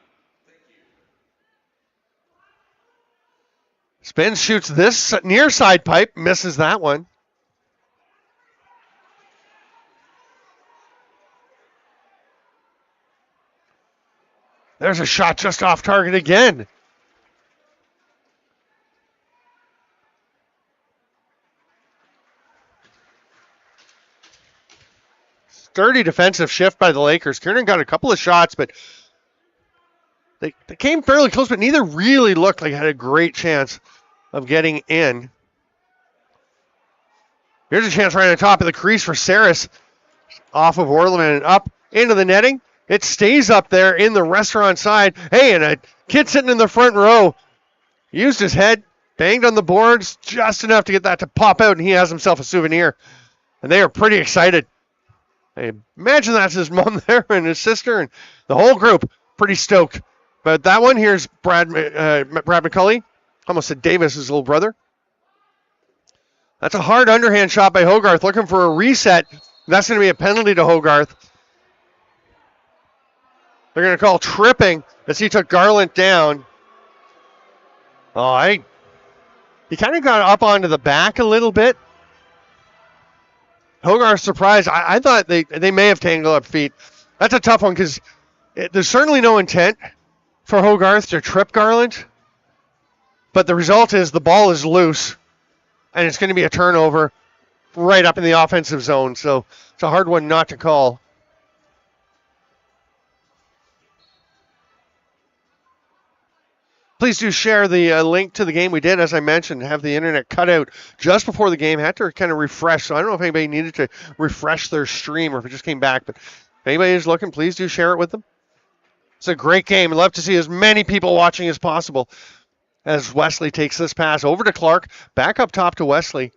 Spins, shoots this near side pipe, misses that one. There's a shot just off target again. Sturdy defensive shift by the Lakers. Kiernan got a couple of shots, but they came fairly close, but neither really looked like had a great chance of getting in. Here's a chance right on the top of the crease for Saris. Off of Orleman and up into the netting. It stays up there in the restaurant side. Hey, and a kid sitting in the front row used his head, banged on the boards just enough to get that to pop out, and he has himself a souvenir. And they are pretty excited. I imagine that's his mom there and his sister and the whole group pretty stoked. But that one, here's Brad McCulley. Almost said Davis, his little brother. That's a hard underhand shot by Hogarth, looking for a reset. That's going to be a penalty to Hogarth. They're going to call tripping as he took Garland down. Oh, he kind of got up onto the back a little bit. Hogarth surprised. I thought they may have tangled up feet. That's a tough one because there's certainly no intent for Hogarth to trip Garland. But the result is the ball is loose, and it's going to be a turnover right up in the offensive zone. So it's a hard one not to call. Please do share the link to the game. We did, as I mentioned, have the internet cut out just before the game. Had to kind of refresh. So I don't know if anybody needed to refresh their stream or if it just came back. But if anybody is looking, please do share it with them. It's a great game. I'd love to see as many people watching as possible as Wesley takes this pass over to Clark. Back up top to Wesley.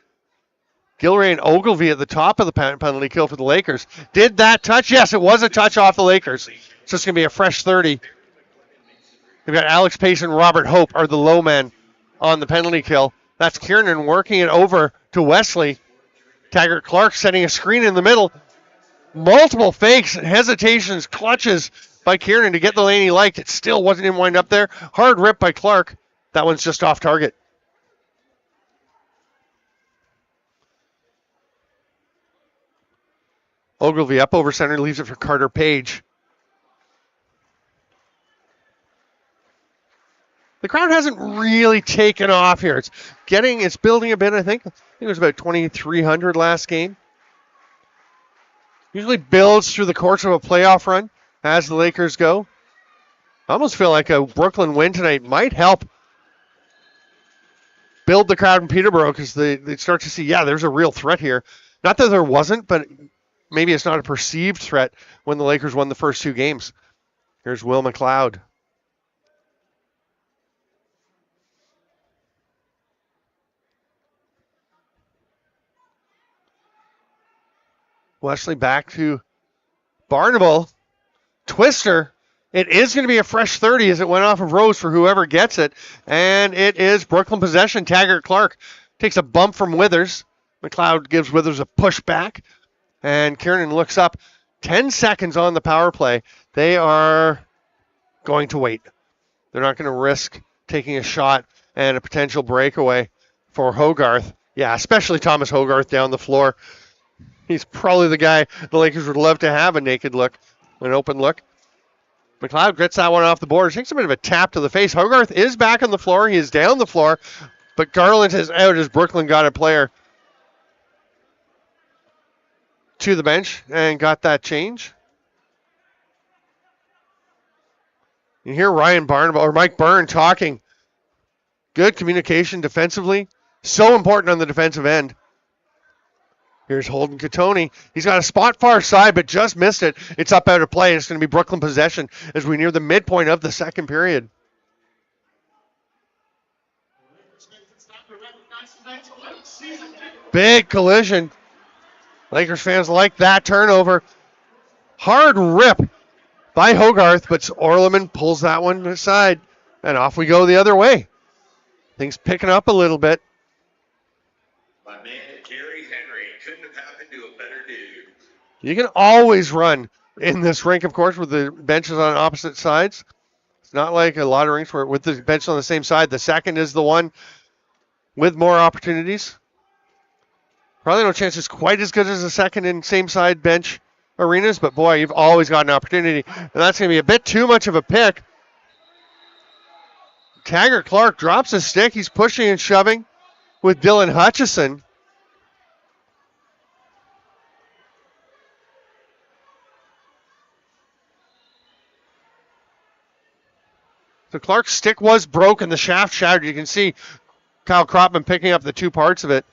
Gilray and Ogilvie at the top of the penalty kill for the Lakers. Did that touch? Yes, it was a touch off the Lakers. So it's going to be a fresh 30. We've got Alex Pace and Robert Hope are the low men on the penalty kill. That's Kiernan working it over to Wesley. Taggart Clark setting a screen in the middle. Multiple fakes, hesitations, clutches by Kiernan to get the lane he liked. It still wasn't even wind up there. Hard rip by Clark. That one's just off target. Ogilvie up over center, leaves it for Carter Page. The crowd hasn't really taken off here. It's building a bit, I think. I think it was about 2,300 last game. Usually builds through the course of a playoff run as the Lakers go. I almost feel like a Brooklyn win tonight might help build the crowd in Peterborough because they start to see, yeah, there's a real threat here. Not that there wasn't, but maybe it's not a perceived threat when the Lakers won the first two games. Here's Will McLeod. Wesley back to Barnable. Twister. It is going to be a fresh 30 as it went off of Rose for whoever gets it. And it is Brooklyn possession. Taggart Clark takes a bump from Withers. McLeod gives Withers a push back. And Kiernan looks up. 10 seconds on the power play. They are going to wait. They're not going to risk taking a shot and a potential breakaway for Hogarth. Yeah, especially Thomas Hogarth down the floor. He's probably the guy the Lakers would love to have a naked look, an open look. McLeod gets that one off the board. Takes a bit of a tap to the face. Hogarth is back on the floor. He is down the floor, but Garland is out as Brooklyn got a player to the bench and got that change. You hear Ryan Barnable or Mike Byrne talking. Good communication defensively. So important on the defensive end. Here's Holden Catoni. He's got a spot far side, but just missed it. It's up out of play. It's going to be Brooklyn possession as we near the midpoint of the second period. Big collision. Lakers fans like that turnover. Hard rip by Hogarth, but Orleman pulls that one aside, and off we go the other way. Things picking up a little bit. My man, Gary Henry, couldn't have happened to a better dude. You can always run in this rink, of course, with the benches on opposite sides. It's not like a lot of rinks where with the bench on the same side. The second is the one with more opportunities. Probably no chance it's quite as good as the second in same side bench arenas, but boy, you've always got an opportunity. And that's going to be a bit too much of a pick. Taggart Clark drops a stick. He's pushing and shoving with Dylan Hutchison. So Clark's stick was broken. The shaft shattered. You can see Kyle Kropman picking up the two parts of it.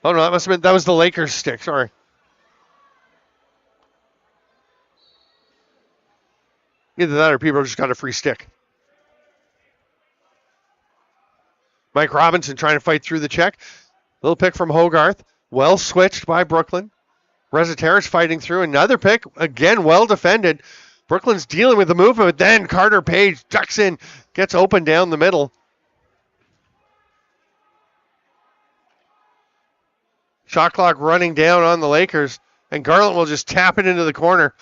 Oh no, that was the Lakers stick. Sorry. Either that or people just got a free stick. Mike Robinson trying to fight through the check. Little pick from Hogarth. Well switched by Brooklyn. Rezateris fighting through. Another pick. Again, well defended. Brooklyn's dealing with the movement, but then Carter Page ducks in, gets open down the middle. Shot clock running down on the Lakers, and Garland will just tap it into the corner.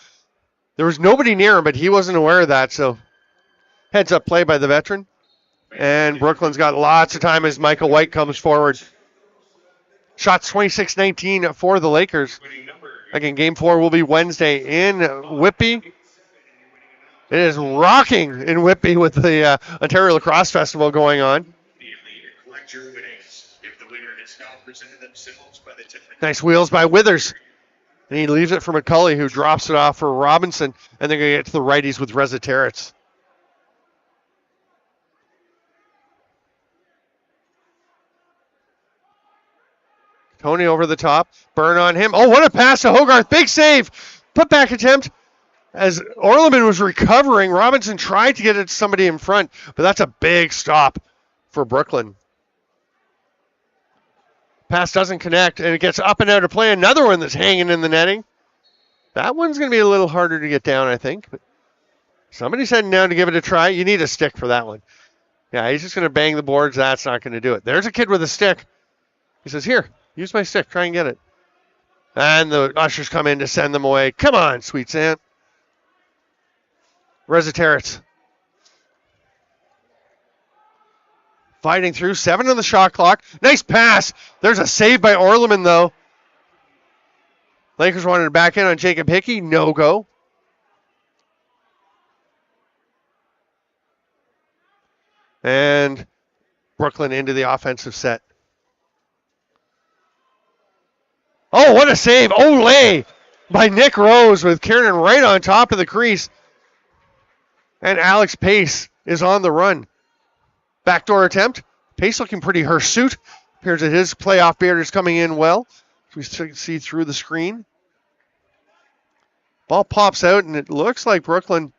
There was nobody near him, but he wasn't aware of that, so heads up play by the veteran. And Brooklyn's got lots of time as Michael White comes forward. Shots 26-19 for the Lakers. Again, Game 4 will be Wednesday in Whitby. It is rocking in Whitby with the Ontario Lacrosse Festival going on. Nice wheels by Withers. And he leaves it for McCulley, who drops it off for Robinson. And they're going to get to the righties with Rezateris. Tony over the top. Burn on him. Oh, what a pass to Hogarth. Big save. Put back attempt. As Orleman was recovering, Robinson tried to get it to somebody in front, but that's a big stop for Brooklyn. Pass doesn't connect, and it gets up and out of play. Another one that's hanging in the netting. That one's going to be a little harder to get down, I think. But somebody's heading down to give it a try. You need a stick for that one. Yeah, he's just going to bang the boards. That's not going to do it. There's a kid with a stick. He says, here, use my stick. Try and get it. And the ushers come in to send them away. Come on, Sweet Sant. Resetarits. Fighting through. 7 on the shot clock. Nice pass. There's a save by Orleman, though. Lakers wanted to back in on Jacob Hickey. No go. And Brooklyn into the offensive set. Oh, what a save. Olay by Nick Rose with Kiernan right on top of the crease. And Alex Pace is on the run. Backdoor attempt. Pace looking pretty hirsute. Appears that his playoff beard is coming in well. We see through the screen. Ball pops out, and it looks like Brooklyn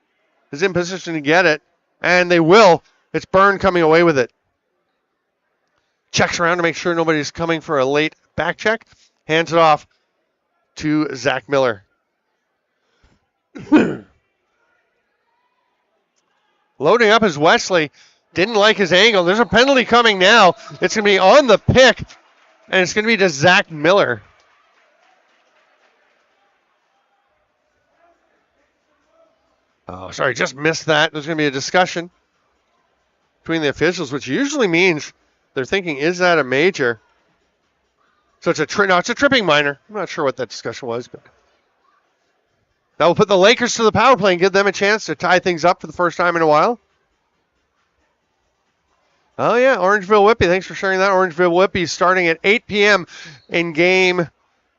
is in position to get it. And they will. It's Byrne coming away with it. Checks around to make sure nobody's coming for a late back check. Hands it off to Zach Miller. Loading up is Wesley. Didn't like his angle. There's a penalty coming now. It's going to be on the pick, and it's going to be to Zach Miller. Oh, sorry, just missed that. There's going to be a discussion between the officials, which usually means they're thinking, is that a major? So it's a tripping minor. I'm not sure what that discussion was, but that will put the Lakers to the power play and give them a chance to tie things up for the first time in a while. Oh, yeah, Orangeville Whippy. Thanks for sharing that. Orangeville Whippy starting at 8 p.m. in Game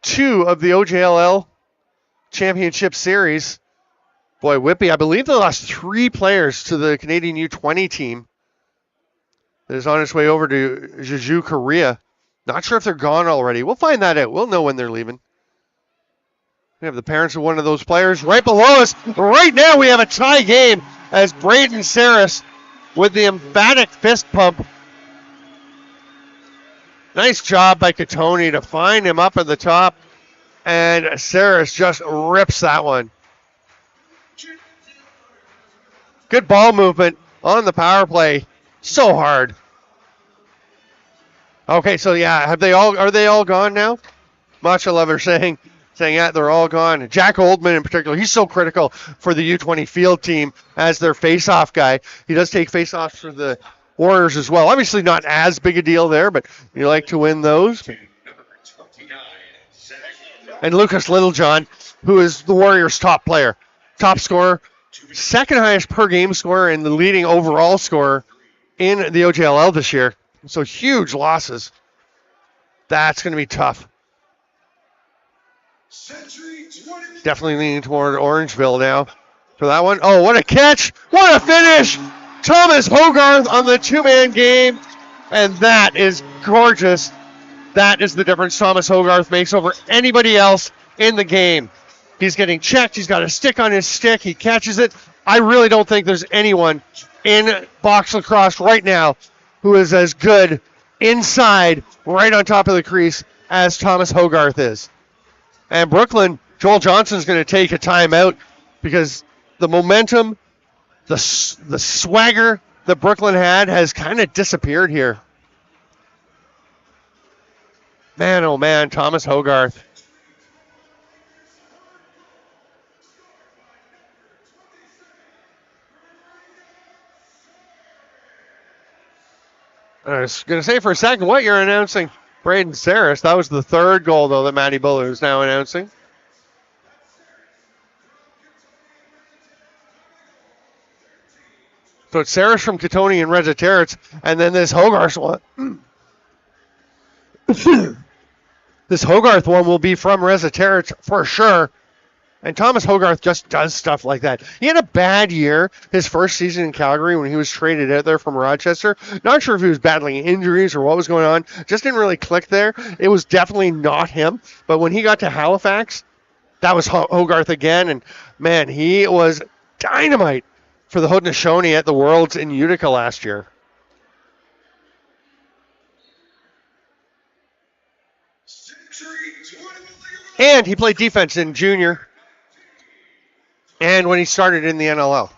2 of the OJLL Championship Series. Boy, Whippy, I believe they lost 3 players to the Canadian U20 team that is on its way over to Jeju, Korea. Not sure if they're gone already. We'll find that out. We'll know when they're leaving. We have the parents of one of those players right below us. Right now we have a tie game as Braden Saris with the emphatic fist pump. Nice job by Catoni to find him up at the top. And Saris just rips that one. Good ball movement on the power play. So hard. Okay, so yeah, are they all gone now? Matcha Lover saying yeah, they're all gone. Jack Oldman in particular, he's so critical for the U20 field team as their face-off guy. He does take face-offs for the Warriors as well. Obviously not as big a deal there, but you like to win those. And Lucas Littlejohn, who is the Warriors' top player, top scorer, second highest per game scorer, and the leading overall scorer in the OJLL this year. So huge losses. That's going to be tough. Definitely leaning toward Orangeville now for that one. Oh, what a catch. What a finish. Thomas Hogarth on the two-man game. And that is gorgeous. That is the difference Thomas Hogarth makes over anybody else in the game. He's getting checked. He's got a stick on his stick. He catches it. I really don't think there's anyone in box lacrosse right now who is as good inside, right on top of the crease, as Thomas Hogarth is. And Brooklyn, Joel Johnson's going to take a timeout because the momentum, the swagger that Brooklyn had has kind of disappeared here. Man, oh man, Thomas Hogarth. I was going to say for a second, what you're announcing, Braden Saris. That was the third goal, though, that Matty Buller is now announcing. So it's Saris from Catoni and Resetarits, and then this Hogarth one. This Hogarth one will be from Resetarits for sure. And Thomas Hogarth just does stuff like that. He had a bad year his first season in Calgary when he was traded out there from Rochester. Not sure if he was battling injuries or what was going on. Just didn't really click there. It was definitely not him. But when he got to Halifax, that was Hogarth again. And, man, he was dynamite for the Haudenosaunee at the Worlds in Utica last year. And he played defense in junior and when he started in the NLL.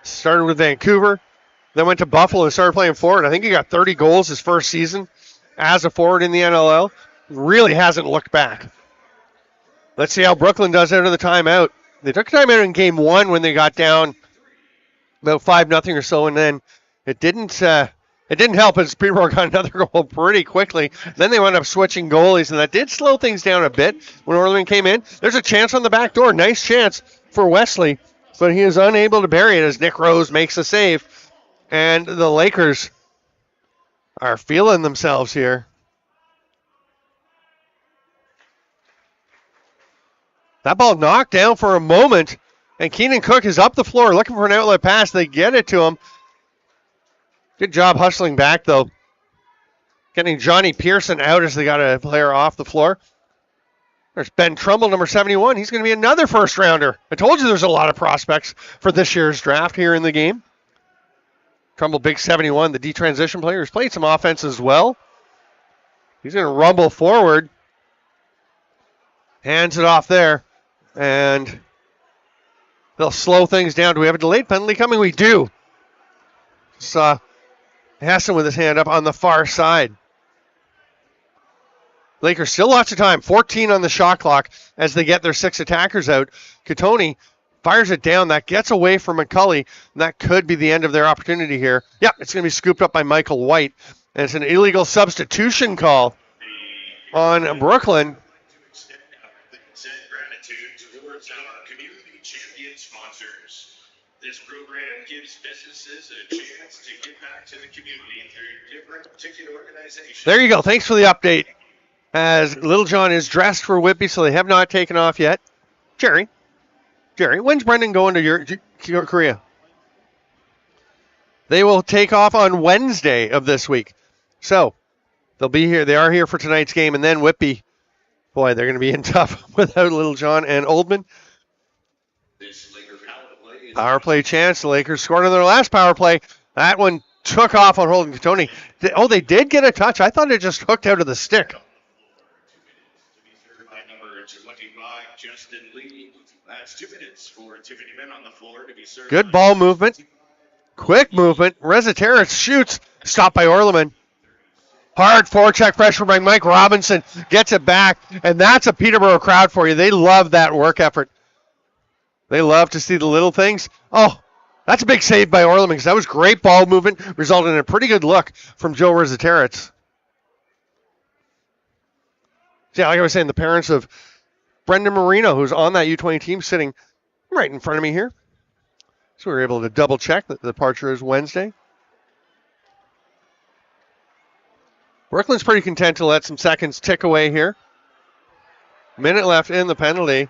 Started with Vancouver, then went to Buffalo and started playing forward. I think he got 30 goals his first season as a forward in the NLL. Really hasn't looked back. Let's see how Brooklyn does out of the timeout. They took a timeout in game one when they got down about 5-0 or so, and then it didn't help as Peterborough got another goal pretty quickly. Then they wound up switching goalies, and that did slow things down a bit when Orleman came in. There's a chance on the back door. Nice chance for Wesley, but he is unable to bury it as Nick Rose makes a save. And the Lakers are feeling themselves here. That ball knocked down for a moment, and Keenan Cook is up the floor looking for an outlet pass. They get it to him. Good job hustling back, though. Getting Johnny Pearson out as they got a player off the floor. There's Ben Trumbull, number 71. He's going to be another first-rounder. I told you there's a lot of prospects for this year's draft here in the game. Trumbull, big 71, the D-transition player. He's played some offense as well. He's going to rumble forward. Hands it off there. And they'll slow things down. Do we have a delayed penalty coming? We do. Saw Hassan with his hand up on the far side. Lakers still lots of time. 14 on the shot clock as they get their 6 attackers out. Katoni fires it down. That gets away from McCulley. And that could be the end of their opportunity here. Yeah, it's going to be scooped up by Michael White. And it's an illegal substitution call on Brooklyn. This program gives businesses a chance to give back to the community through different ticket organizations. There you go. Thanks for the update. As Little John is dressed for Whitby, so they have not taken off yet. Jerry, when's Brendan going to Korea? They will take off on Wednesday of this week. So they'll be here. They are here for tonight's game. And then Whitby, boy, they're going to be in tough without Little John and Oldman. Power play chance. The Lakers scored on their last power play. That one took off on Holden Katoni. Oh, they did get a touch. I thought it just hooked out of the stick. That's 2 minutes for Tiffany Men on the floor to be served. Good ball movement. Quick movement. Reziteris shoots. Stopped by Orleman. Hard forecheck pressure by Mike Robinson. Gets it back. And that's a Peterborough crowd for you. They love that work effort. They love to see the little things. Oh, that's a big save by Orleman because that was great ball movement, resulting in a pretty good look from Joe Reziteris. Yeah, like I was saying, the parents of Brendan Marino, who's on that U20 team, sitting right in front of me here. So we were able to double check that the departure is Wednesday. Brooklyn's pretty content to let some seconds tick away here. Minute left in the penalty.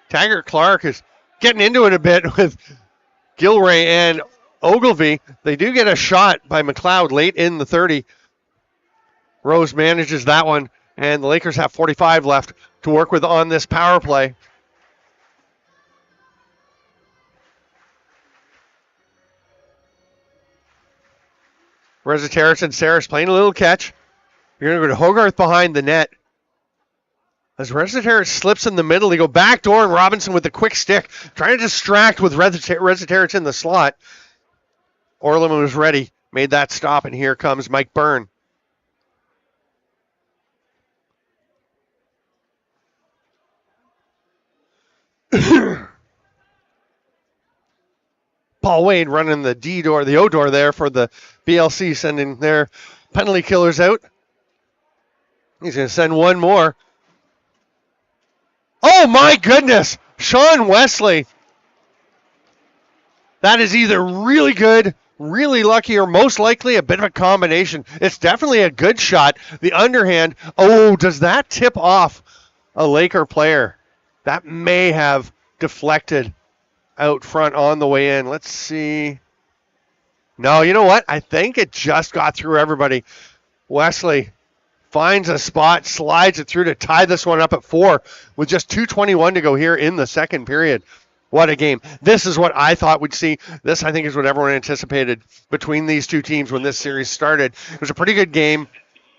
Taggart Clark is getting into it a bit with Gilray and Ogilvy. They do get a shot by McLeod late in the 30. Rose manages that one, and the Lakers have 45 left to work with on this power play. Reziteris and Saris playing a little catch. You're going to go to Hogarth behind the net. As Reziteris slips in the middle, they go backdoor, and Robinson with the quick stick, trying to distract with Reziteris in the slot. Orleman was ready, made that stop, and here comes Mike Byrne. Paul Wade running the D door, the O door there for the BLC, sending their penalty killers out. He's going to send one more. Oh my goodness! Sean Wesley. That is either really good, really lucky, or most likely a bit of a combination. It's definitely a good shot. The underhand. Oh, does that tip off a Laker player. That may have deflected out front on the way in. Let's see. No, you know what? I think it just got through everybody. Wesley finds a spot, slides it through to tie this one up at 4 with just 2:21 to go here in the second period. What a game. This is what I thought we'd see. This, I think, is what everyone anticipated between these two teams when this series started. It was a pretty good game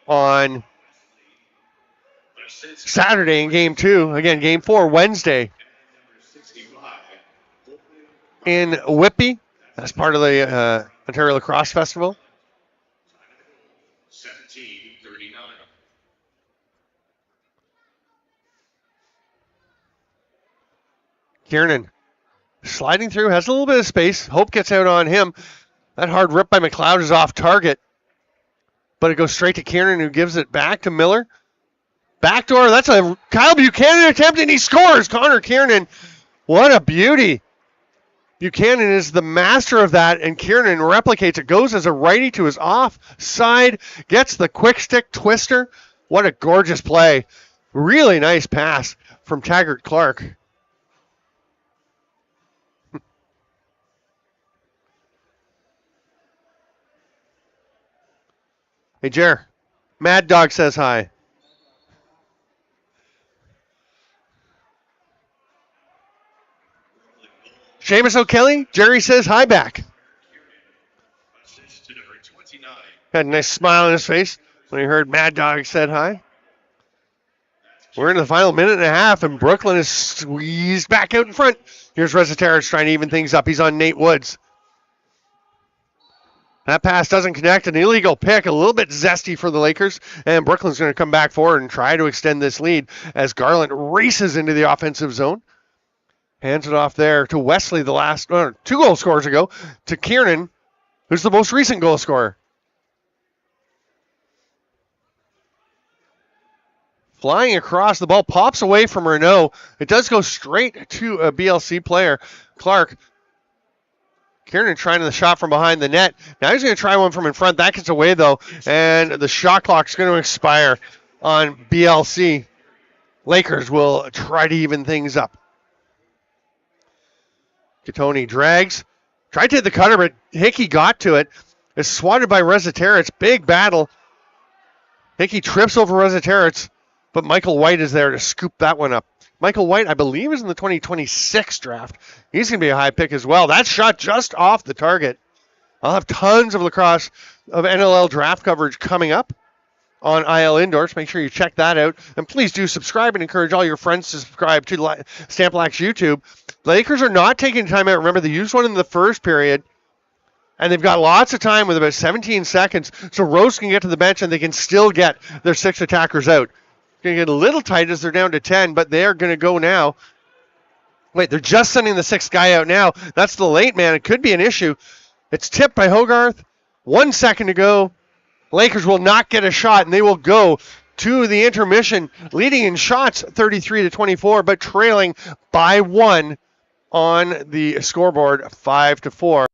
on Saturday in Game 2. Again, Game 4, Wednesday in Whitby. That's part of the Ontario Lacrosse Festival. 17:39. Kiernan sliding through, has a little bit of space. Hope gets out on him. That hard rip by McLeod is off target. But it goes straight to Kiernan, who gives it back to Miller. Backdoor, that's a Kyle Buchanan attempt, and he scores. Connor Kiernan, what a beauty. Buchanan is the master of that, and Kiernan replicates it. Goes as a righty to his offside, gets the quick stick twister. What a gorgeous play. Really nice pass from Taggart Clark. Hey, Jer. Mad Dog says hi. Seamus O'Kelly, Jerry says hi back. Assist to number 29. Had a nice smile on his face when he heard Mad Dog said hi. We're in the final minute and a half, and Brooklyn is squeezed back out in front. Here's Resetarich trying to even things up. He's on Nate Woods. That pass doesn't connect. An illegal pick, a little bit zesty for the Lakers, and Brooklyn's going to come back forward and try to extend this lead as Garland races into the offensive zone. Hands it off there to Wesley, the last 2 goal scorers ago, to Kiernan, who's the most recent goal scorer. Flying across, the ball pops away from Renault. It does go straight to a BLC player, Clark. Kiernan trying the shot from behind the net. Now he's going to try one from in front. That gets away, though, and the shot clock's going to expire on BLC. Lakers will try to even things up. Katoni drags. Tried to hit the cutter, but Hickey got to it. It's swatted by Resetarich. Big battle. Hickey trips over Resetarich, but Michael White is there to scoop that one up. Michael White, I believe, is in the 2026 draft. He's going to be a high pick as well. That shot just off the target. I'll have tons of lacrosse, of NLL draft coverage coming up on IL Indoors. Make sure you check that out. And please do subscribe and encourage all your friends to subscribe to Stamp Lax YouTube. The Lakers are not taking time out. Remember, they used one in the first period, and they've got lots of time with about 17 seconds, so Rose can get to the bench, and they can still get their 6 attackers out. It's going to get a little tight as they're down to 10, but they're going to go now. Wait, they're just sending the 6th guy out now. That's the late man. It could be an issue. It's tipped by Hogarth. 1 second to go. Lakers will not get a shot, and they will go to the intermission, leading in shots 33-24, but trailing by 1 on the scoreboard 5-4.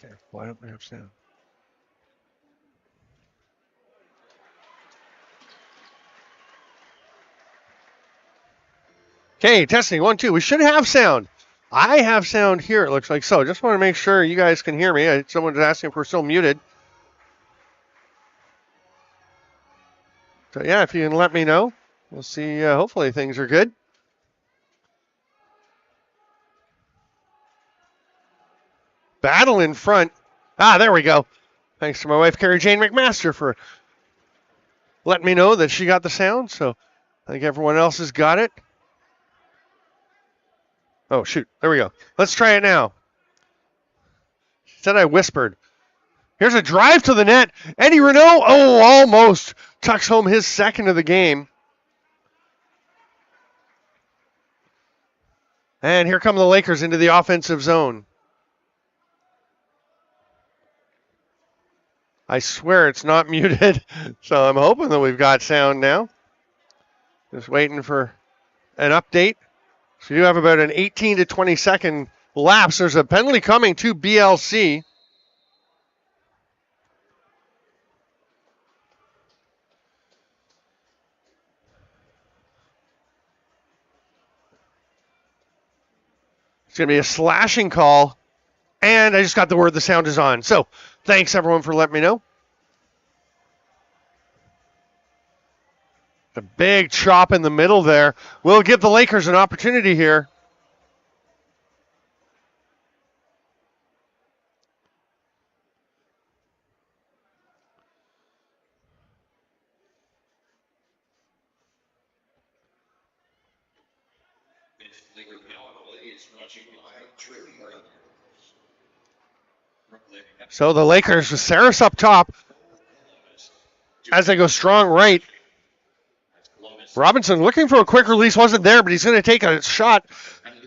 Okay, why don't we have sound? Okay, testing 1, 2. We should have sound. I have sound here, it looks like. So just want to make sure you guys can hear me. Someone's asking if we're still muted. So yeah, if you can let me know. We'll see. Hopefully things are good. Battle in front. There we go. Thanks to my wife, Carrie Jane McMaster, for letting me know that she got the sound. So I think everyone else has got it. Oh, shoot. There we go. Let's try it now. She said I whispered. Here's a drive to the net. Eddie Renault, almost tucks home his second of the game. And here come the Lakers into the offensive zone. I swear it's not muted, so I'm hoping that we've got sound now. Just waiting for an update. So you have about an 18 to 20 second lapse. There's a penalty coming to BLC. It's going to be a slashing call. And I just got the word the sound is on. So thanks, everyone, for letting me know. The big chop in the middle there will give the Lakers an opportunity here. So the Lakers with Saris up top as they go strong right. Robinson looking for a quick release, wasn't there, but he's going to take a shot.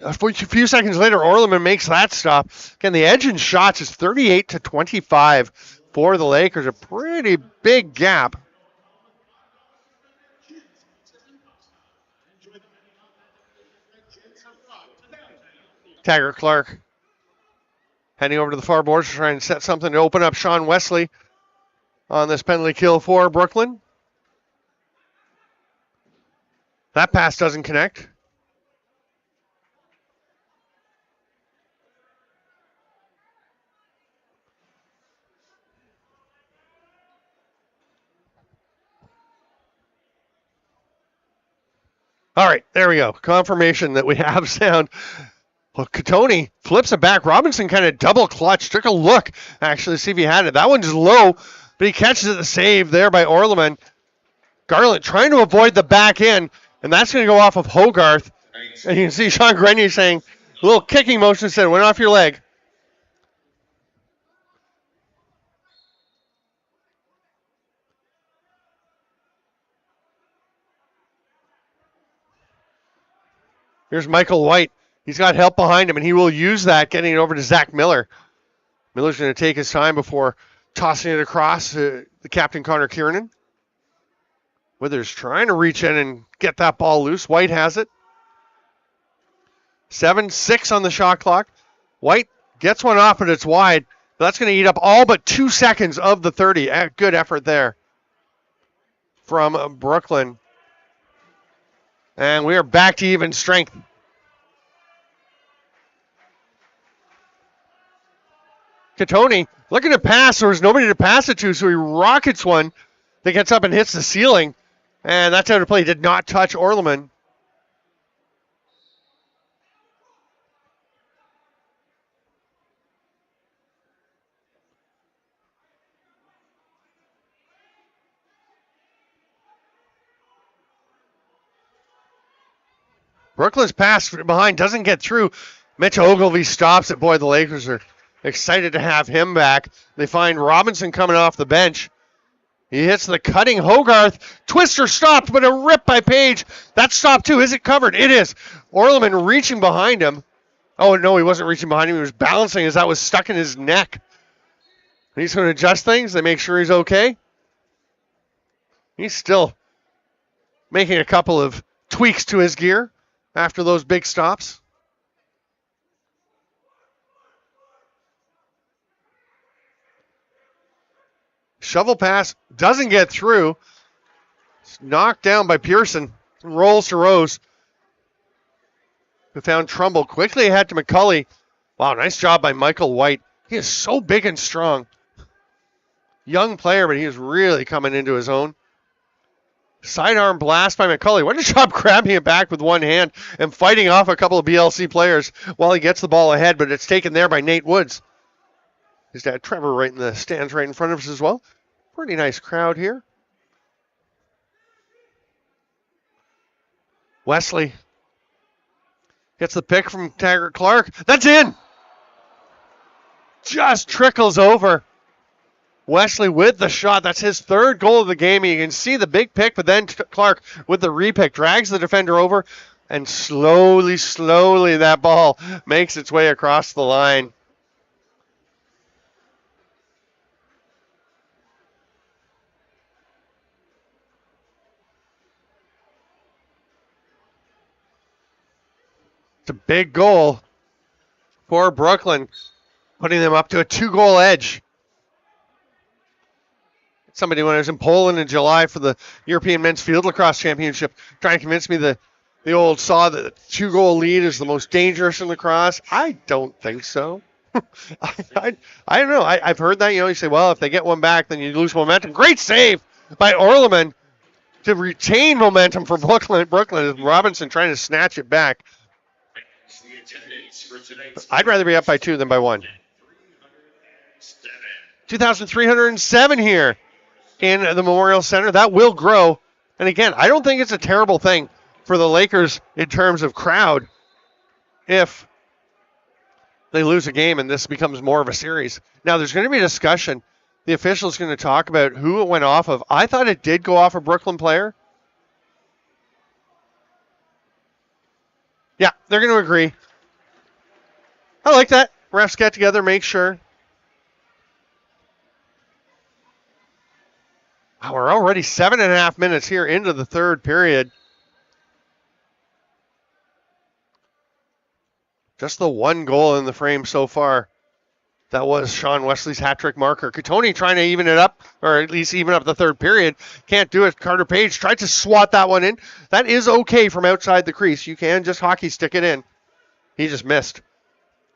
A few seconds later, Orleman makes that stop. Again, the edge in shots is 38 to 25 for the Lakers, a pretty big gap. Taggart Clark heading over to the far boards to try and set something to open up Sean Wesley on this penalty kill for Brooklyn. That pass doesn't connect. All right, there we go. Confirmation that we have sound. Well, Catoni flips it back. Robinson kind of double clutch. Took a look, actually, to see if he had it. That one's low, but he catches it. The save there by Orleman. Garland trying to avoid the back end, and that's going to go off of Hogarth. And you can see Sean Grenier saying, a little kicking motion said, went off your leg. Here's Michael White. He's got help behind him, and he will use that, getting it over to Zach Miller. Miller's going to take his time before tossing it across to the captain, Connor Kiernan. Withers trying to reach in and get that ball loose. White has it. 7-6 on the shot clock. White gets one off, but it's wide. That's going to eat up all but 2 seconds of the 30. Good effort there from Brooklyn. And we are back to even strength. Catoni looking to pass. There was nobody to pass it to, so he rockets one that gets up and hits the ceiling. And that's out of play. He did not touch Orleman. Brooklyn's pass behind doesn't get through. Mitch Ogilvie stops it. Boy, the Lakers are excited to have him back. They find Robinson coming off the bench. He hits the cutting Hogarth. Twister stopped, but a rip by Page. That stopped too. Is it covered? It is. Orleman reaching behind him. Oh, no, he wasn't reaching behind him. He was balancing as that was stuck in his neck. He's going to adjust things to make sure he's okay. He's still making a couple of tweaks to his gear after those big stops. Shovel pass doesn't get through. It's knocked down by Pearson. Rolls to Rose, who found Trumbull quickly ahead to McCulley. Wow, nice job by Michael White. He is so big and strong. Young player, but he is really coming into his own. Sidearm blast by McCulley. What a job grabbing it back with one hand and fighting off a couple of BLC players while he gets the ball ahead, but it's taken there by Nate Woods. His dad Trevor right in the stands right in front of us as well. Pretty nice crowd here. Wesley gets the pick from Taggart Clark. That's in! Just trickles over. Wesley with the shot. That's his third goal of the game. You can see the big pick, but then Clark with the repick drags the defender over, and slowly that ball makes its way across the line. It's a big goal for Brooklyn, putting them up to a 2-goal edge. Somebody, when I was in Poland in July for the European Men's Field Lacrosse Championship, trying to convince me the old saw that a 2-goal lead is the most dangerous in lacrosse. I don't think so. I don't know. I've heard that. You say, well, if they get one back, then you lose momentum. Great save by Orleman to retain momentum for Brooklyn. Robinson trying to snatch it back. I'd rather be up by 2 than by 1. 2,307 here in the Memorial Center. That will grow. And again, I don't think it's a terrible thing for the Lakers in terms of crowd if they lose a game and this becomes more of a series. Now, there's going to be a discussion. The official's going to talk about who it went off of. I thought it did go off a Brooklyn player. Yeah, they're going to agree. I like that. Refs get together, make sure. Wow, we're already 7.5 minutes here into the third period. Just the one goal in the frame so far. That was Sean Wesley's hat-trick marker. Katoni trying to even it up, or at least even up the third period. Can't do it. Carter Page tried to swat that one in. That is okay from outside the crease. You can just hockey stick it in. He just missed.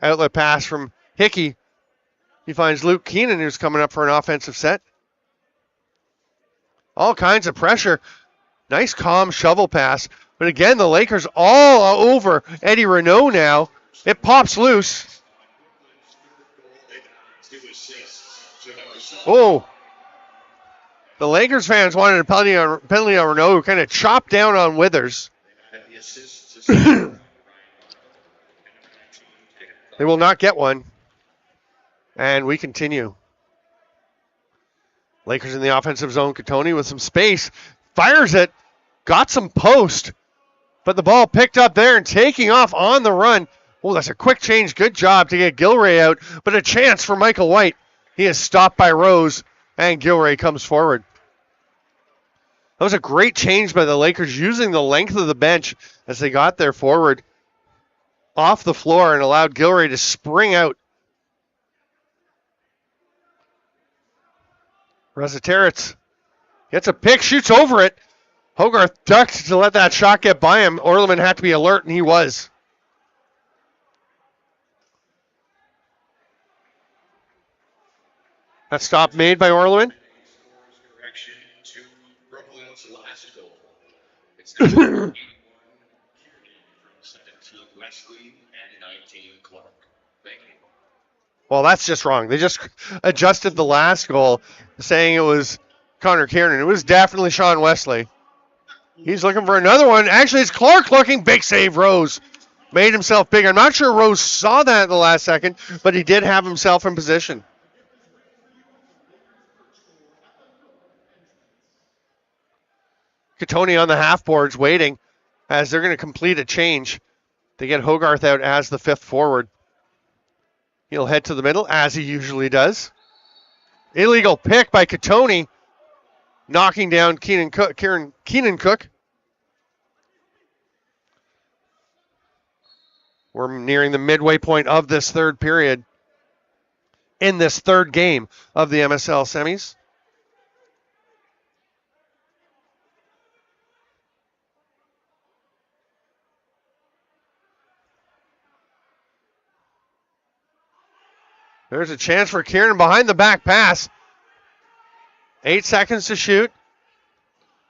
Outlet pass from Hickey. He finds Luke Keenan, who's coming up for an offensive set. All kinds of pressure. Nice calm shovel pass. But again, the Lakers all over Eddie Renault now. It pops loose. Oh. The Lakers fans wanted a penalty on Renault, who kind of chopped down on Withers. They will not get one. And we continue. Lakers in the offensive zone. Katoni with some space. Fires it. Got some post. But the ball picked up there and taking off on the run. Oh, that's a quick change. Good job to get Gilray out. But a chance for Michael White. He is stopped by Rose. And Gilray comes forward. That was a great change by the Lakers, using the length of the bench as they got their forward off the floor and allowed Gilray to spring out. Rezateritz gets a pick, shoots over it. Hogarth ducked to let that shot get by him. Orleman had to be alert, and he was. That stop made by Orleman. Correction to Brooklyn's last goal. It's number 81, Kearney, from 17, Wesley, and 19, Clark. Thank you. Well, that's just wrong. They just adjusted the last goal, saying it was Connor Kiernan. It was definitely Sean Wesley. He's looking for another one. Actually, it's Clark looking. Big save, Rose. Made himself big. I'm not sure Rose saw that at the last second, but he did have himself in position. Katoni on the half boards waiting as they're going to complete a change. They get Hogarth out as the fifth forward. He'll head to the middle, as he usually does. Illegal pick by Katoni, knocking down Keenan Cook. We're nearing the midway point of this third period in this third game of the MSL Semis. There's a chance for Kieran behind the back pass. 8 seconds to shoot.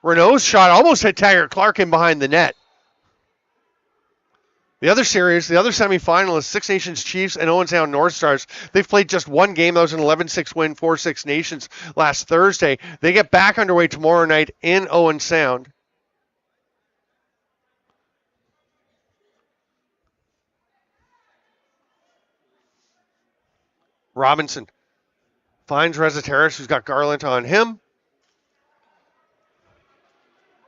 Renault's shot almost hit Taggart Clark in behind the net. The other series, the other semifinalists, Six Nations Chiefs and Owen Sound North Stars, they've played just one game. That was an 11-6 win for Six Nations last Thursday. They get back underway tomorrow night in Owen Sound. Robinson finds Rezateris, who's got Garland on him.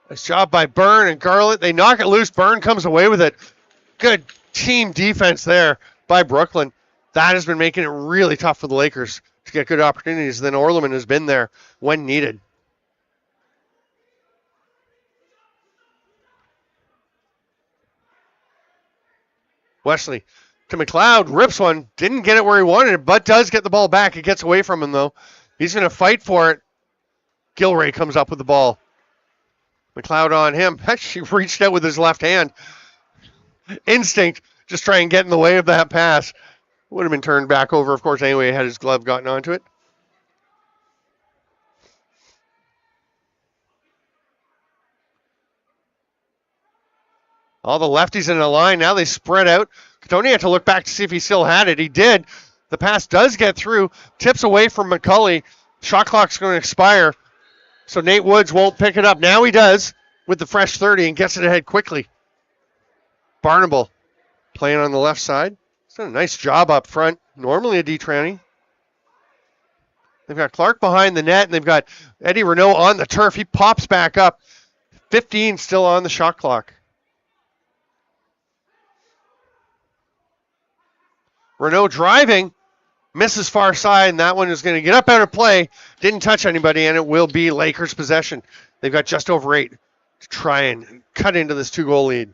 Nice job by Byrne and Garland. They knock it loose. Byrne comes away with it. Good team defense there by Brooklyn. That has been making it really tough for the Lakers to get good opportunities. Then Orleman has been there when needed. Wesley to McLeod, rips one. Didn't get it where he wanted it, but does get the ball back. It gets away from him, though. He's going to fight for it. Gilray comes up with the ball. McLeod on him. Actually reached out with his left hand. Instinct, just try and get in the way of that pass. Would have been turned back over, of course, anyway, had his glove gotten onto it. All the lefties in the line, now they spread out. Tony had to look back to see if he still had it. He did. The pass does get through. Tips away from McCulley. Shot clock's going to expire. So Nate Woods won't pick it up. Now he does with the fresh 30 and gets it ahead quickly. Barnable playing on the left side. He's done a nice job up front. Normally a D-Tranny. They've got Clark behind the net, and they've got Eddie Renault on the turf. He pops back up. 15 still on the shot clock. Renault driving. Misses far side, and that one is going to get up out of play. Didn't touch anybody, and it will be Lakers' possession. They've got just over 8 to try and cut into this 2-goal lead.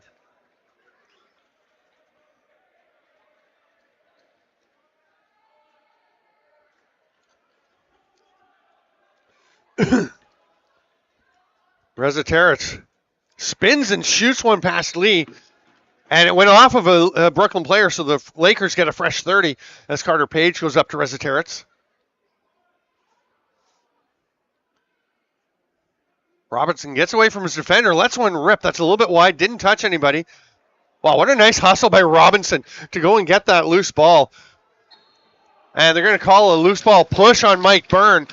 Rezateris spins and shoots one past Lee. And it went off of a Brooklyn player, so the Lakers get a fresh 30 as Carter Page goes up to Rezateris. Robinson gets away from his defender, lets one rip. That's a little bit wide, didn't touch anybody. Wow, what a nice hustle by Robinson to go and get that loose ball. And they're going to call a loose ball push on Mike Byrne.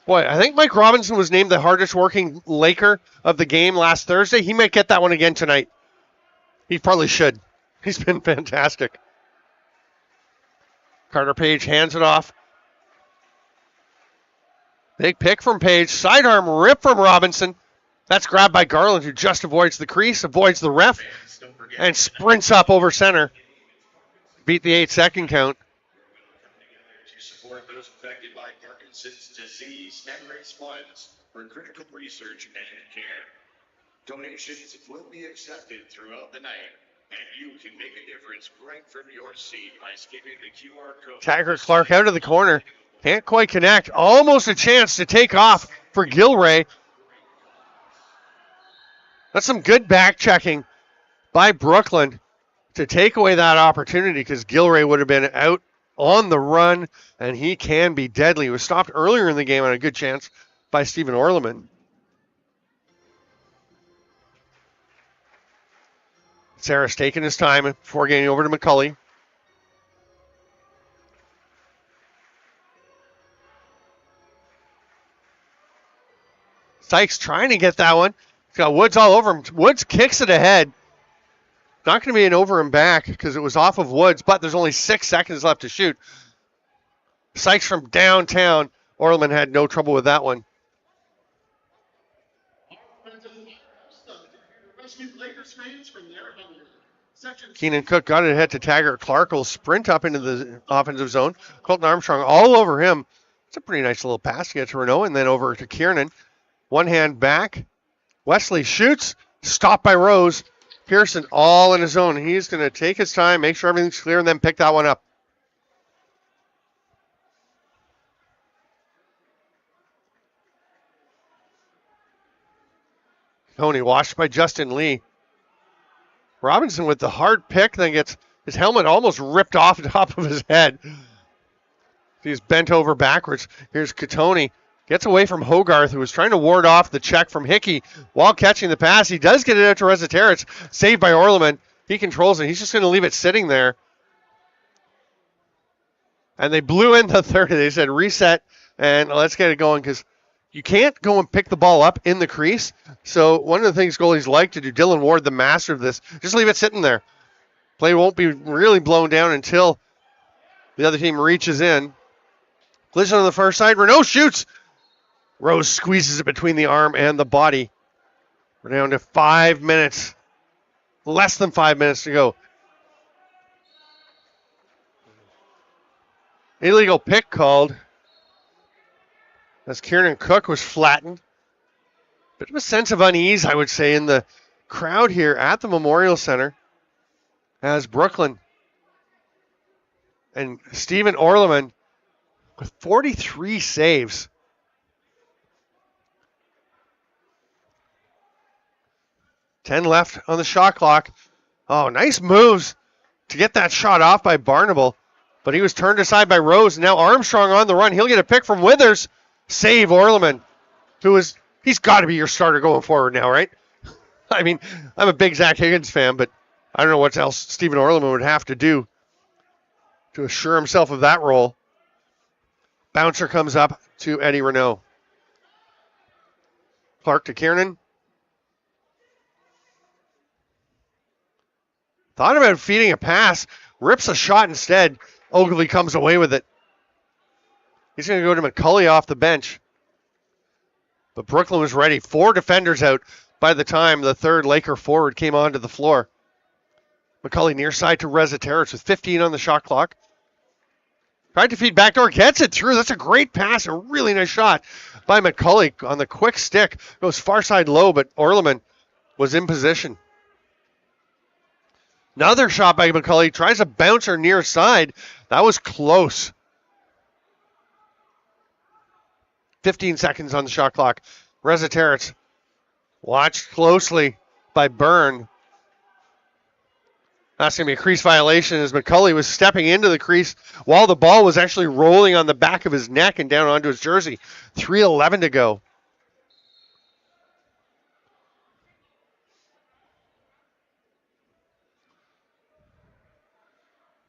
Boy, I think Mike Robinson was named the hardest working Laker of the game last Thursday. He might get that one again tonight. He probably should. He's been fantastic. Carter Page hands it off. Big pick from Page. Sidearm rip from Robinson. That's grabbed by Garland, who just avoids the crease, avoids the ref, and sprints up over center. Beat the 8-second count. To support those affected by Parkinson's disease and raise funds for critical research and care. Donations will be accepted throughout the night, and you can make a difference right from your seat by skipping the QR code. Taggart Clark out of the corner. Can't quite connect. Almost a chance to take off for Gilray. That's some good back checking by Brooklyn to take away that opportunity, because Gilray would have been out on the run, and he can be deadly. He was stopped earlier in the game on a good chance by Stephen Orleman. Sarah's taking his time before getting over to McCulley. Sykes trying to get that one. He's got Woods all over him. Woods kicks it ahead. Not going to be an over and back because it was off of Woods, but there's only 6 seconds left to shoot. Sykes from downtown. Orleman had no trouble with that one. Keenan Cook got it ahead to Taggart. Clark will sprint up into the offensive zone. Colton Armstrong all over him. It's a pretty nice little pass to get to Renault, and then over to Kiernan. One hand back. Wesley shoots. Stopped by Rose. Pearson all in his own. He's going to take his time, make sure everything's clear, and then pick that one up. Tony washed by Justin Lee. Robinson with the hard pick, then gets his helmet almost ripped off the top of his head. He's bent over backwards. Here's Katoni. Gets away from Hogarth, who was trying to ward off the check from Hickey while catching the pass. He does get it out to Reziteritz. Saved by Orleman. He controls it. He's just going to leave it sitting there. And they blew in the 30. They said reset and let's get it going because you can't go and pick the ball up in the crease. So one of the things goalies like to do, Dylan Ward, the master of this, just leave it sitting there. Play won't be really blown down until the other team reaches in. Collision on the far side. Renault shoots. Rose squeezes it between the arm and the body. We're down to 5 minutes. Less than 5 minutes to go. Illegal pick called as Kieran Cook was flattened. Bit of a sense of unease, I would say, in the crowd here at the Memorial Center as Brooklyn and Stephen Orleman with 43 saves. Ten left on the shot clock. Oh, nice moves to get that shot off by Barnable. But he was turned aside by Rose. Now Armstrong on the run. He'll get a pick from Withers. Save Orleman, he's got to be your starter going forward now, right? I mean, I'm a big Zach Higgins fan, but I don't know what else Stephen Orleman would have to do to assure himself of that role. Bouncer comes up to Eddie Renault. Clark to Kiernan. Thought about feeding a pass. Rips a shot instead. Ogilvy comes away with it. He's going to go to McCulley off the bench. But Brooklyn was ready. 4 defenders out by the time the third Laker forward came onto the floor. McCulley near side to Reziteritz with 15 on the shot clock. Tried to feed backdoor, gets it through. That's a great pass, a really nice shot by McCulley on the quick stick. Goes far side low, but Orleman was in position. Another shot by McCulley. Tries a bouncer near side. That was close. 15 seconds on the shot clock. Reziteritz watched closely by Byrne. That's going to be a crease violation as McCulley was stepping into the crease while the ball was actually rolling on the back of his neck and down onto his jersey. 3:11 to go.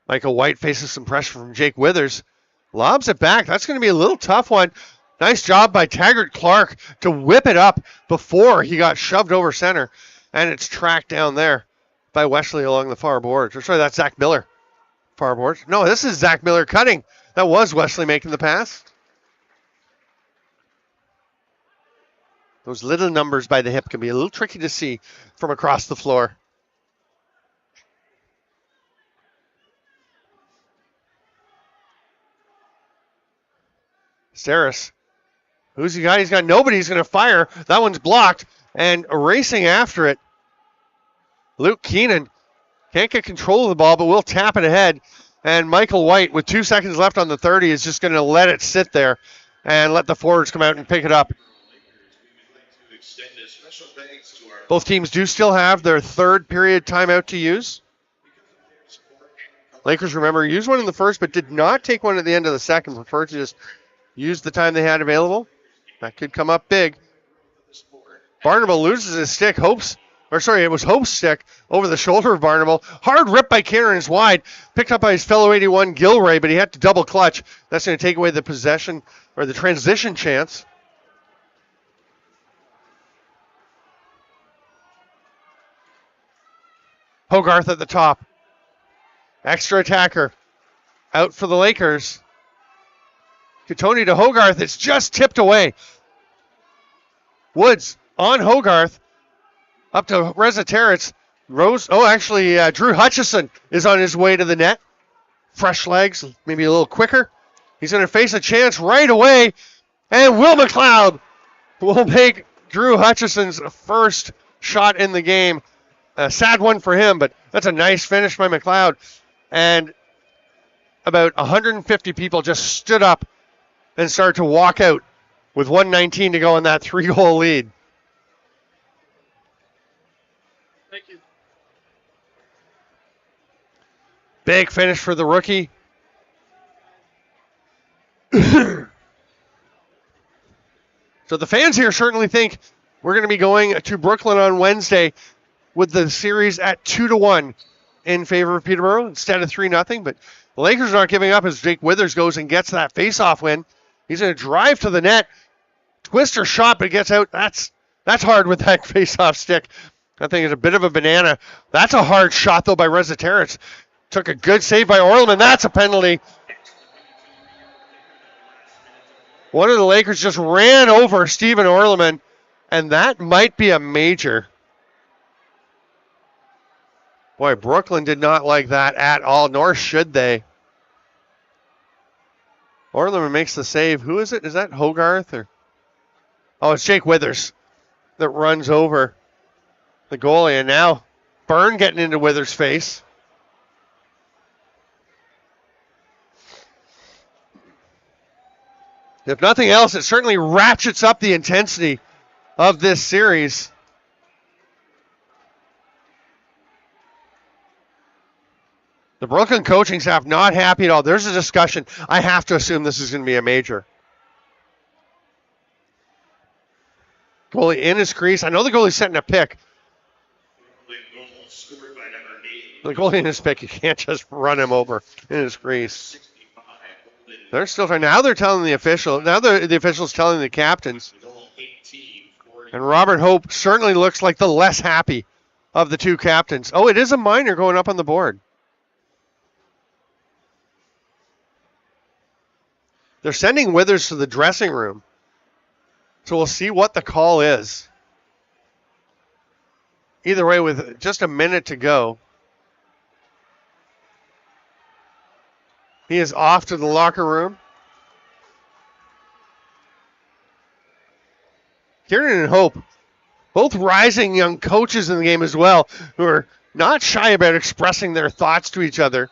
Michael White faces some pressure from Jake Withers. Lobs it back. That's going to be a little tough one. Nice job by Taggart Clark to whip it up before he got shoved over center. And it's tracked down there by Wesley along the far board. Or sorry, that's Zach Miller. Far board. No, this is Zach Miller cutting. That was Wesley making the pass. Those little numbers by the hip can be a little tricky to see from across the floor. Steris. Who's he got? He's got nobody. He's going to fire. That one's blocked. And racing after it, Luke Keenan can't get control of the ball, but will tap it ahead. And Michael White, with 2 seconds left on the 30, is just going to let it sit there and let the forwards come out and pick it up. Both teams do still have their third period timeout to use. Lakers, remember, used one in the first, but did not take one at the end of the second. Preferred to just use the time they had available. That could come up big. Barnable loses his stick. It was Hope's stick over the shoulder of Barnable. Hard rip by Kieran is wide. Picked up by his fellow 81 Gilray, but he had to double clutch. That's going to take away the possession or the transition chance. Hogarth at the top. Extra attacker. Out for the Lakers. Katoni to Hogarth. It's just tipped away. Woods on Hogarth. Up to Reziteritz. Drew Hutchison is on his way to the net. Fresh legs, maybe a little quicker. He's going to face a chance right away. And Will McLeod will make Drew Hutchison's first shot in the game. A sad one for him, but that's a nice finish by McLeod. And about 150 people just stood up and started to walk out with 1:19 to go in that 3-goal lead. Thank you. Big finish for the rookie. So the fans here certainly think we're going to be going to Brooklyn on Wednesday with the series at 2-1 in favor of Peterborough instead of 3-0. But the Lakers aren't giving up as Jake Withers goes and gets that face-off win. He's going to drive to the net. Twister shot, but it gets out. That's hard with that face-off stick. I think it's a bit of a banana. That's a hard shot, though, by Reza Terrence. Took a good save by Orleman. That's a penalty. One of the Lakers just ran over Stephen Orleman, and that might be a major. Boy, Brooklyn did not like that at all, nor should they. Orleman makes the save. Who is it? Is that Hogarth? Oh, it's Jake Withers that runs over the goalie, and now Byrne getting into Withers' face. If nothing else, it certainly ratchets up the intensity of this series. The Brooklyn coaching staff not happy at all. There's a discussion. I have to assume this is going to be a major. Goalie in his crease. I know the goalie's setting a pick. The goalie in his pick, you can't just run him over in his crease. They're still trying. Now they're telling the official. Now the official's telling the captains. And Robert Hope certainly looks like the less happy of the two captains. Oh, it is a minor going up on the board. They're sending Withers to the dressing room. So we'll see what the call is. Either way, with just a minute to go, he is off to the locker room. Kieran and Hope, both rising young coaches in the game as well, who are not shy about expressing their thoughts to each other.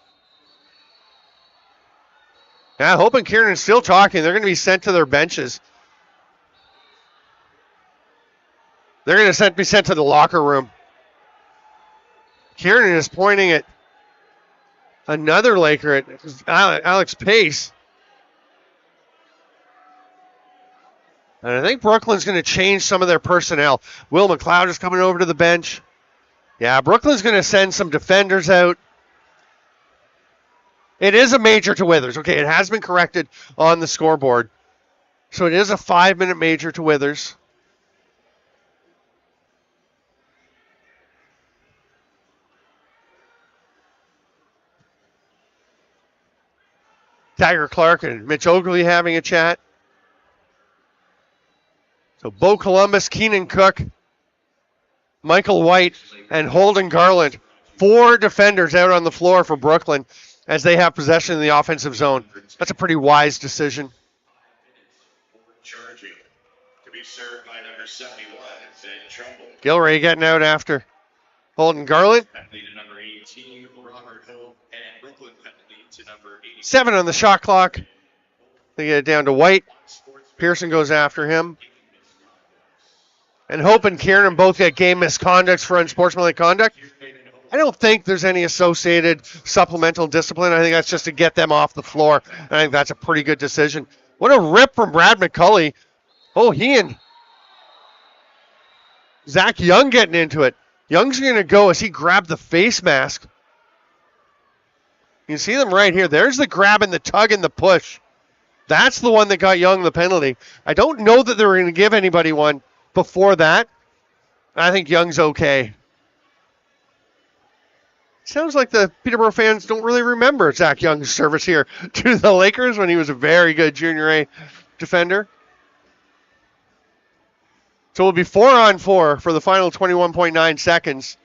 Yeah, Hope and Kieran are still talking. They're going to be sent to their benches. They're going to be sent to the locker room. Kieran is pointing at another Laker, at Alex Pace. And I think Brooklyn's going to change some of their personnel. Will McLeod is coming over to the bench. Yeah, Brooklyn's going to send some defenders out. It is a major to Withers. Okay, it has been corrected on the scoreboard. So it is a 5-minute major to Withers. Tiger Clark and Mitch Ogley having a chat. So Bo Columbus, Keenan Cook, Michael White, and Holden Garland. 4 defenders out on the floor for Brooklyn as they have possession in the offensive zone. That's a pretty wise decision. Charging to be served by number 71, Trumbull. Gilray getting out after Holden Garland. Penalty to number 18, Robert Hope, and Brooklyn penalty to number 80. 7 on the shot clock. They get it down to White. Pearson goes after him. And Hope and Kieran both get game misconducts for unsportsmanlike conduct. I don't think there's any associated supplemental discipline. I think that's just to get them off the floor. And I think that's a pretty good decision. What a rip from Brad McCulley. Oh, he and Zach Young getting into it. Young's going to go as he grabbed the face mask. You can see them right here. There's the grab and the tug and the push. That's the one that got Young the penalty. I don't know that they were going to give anybody one before that. I think Young's okay. Sounds like the Peterborough fans don't really remember Zach Young's service here to the Lakers when he was a very good junior A defender. So it'll be 4-on-4 for the final 21.9 seconds.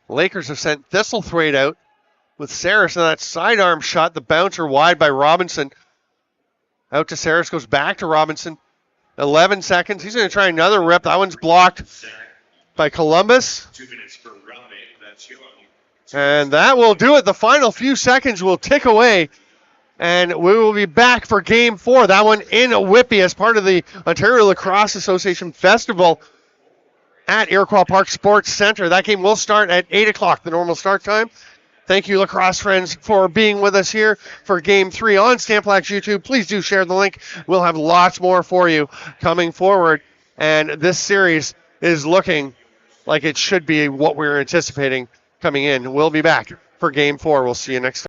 The Lakers have sent Thistlethwaite out with Saris on that sidearm shot. The bouncer wide by Robinson. Out to Saris, goes back to Robinson. 11 seconds. He's going to try another rip. That one's blocked by Columbus. 2 minutes for round 8. That's Young. And that will do it. The final few seconds will tick away. And we will be back for Game 4. That one in Whitby as part of the Ontario Lacrosse Association Festival at Iroquois Park Sports Centre. That game will start at 8 o'clock, the normal start time. Thank you, lacrosse friends, for being with us here for Game 3 on Stamplax YouTube. Please do share the link. We'll have lots more for you coming forward. And this series is looking like it should be what we're anticipating coming in. We'll be back for Game 4. We'll see you next time.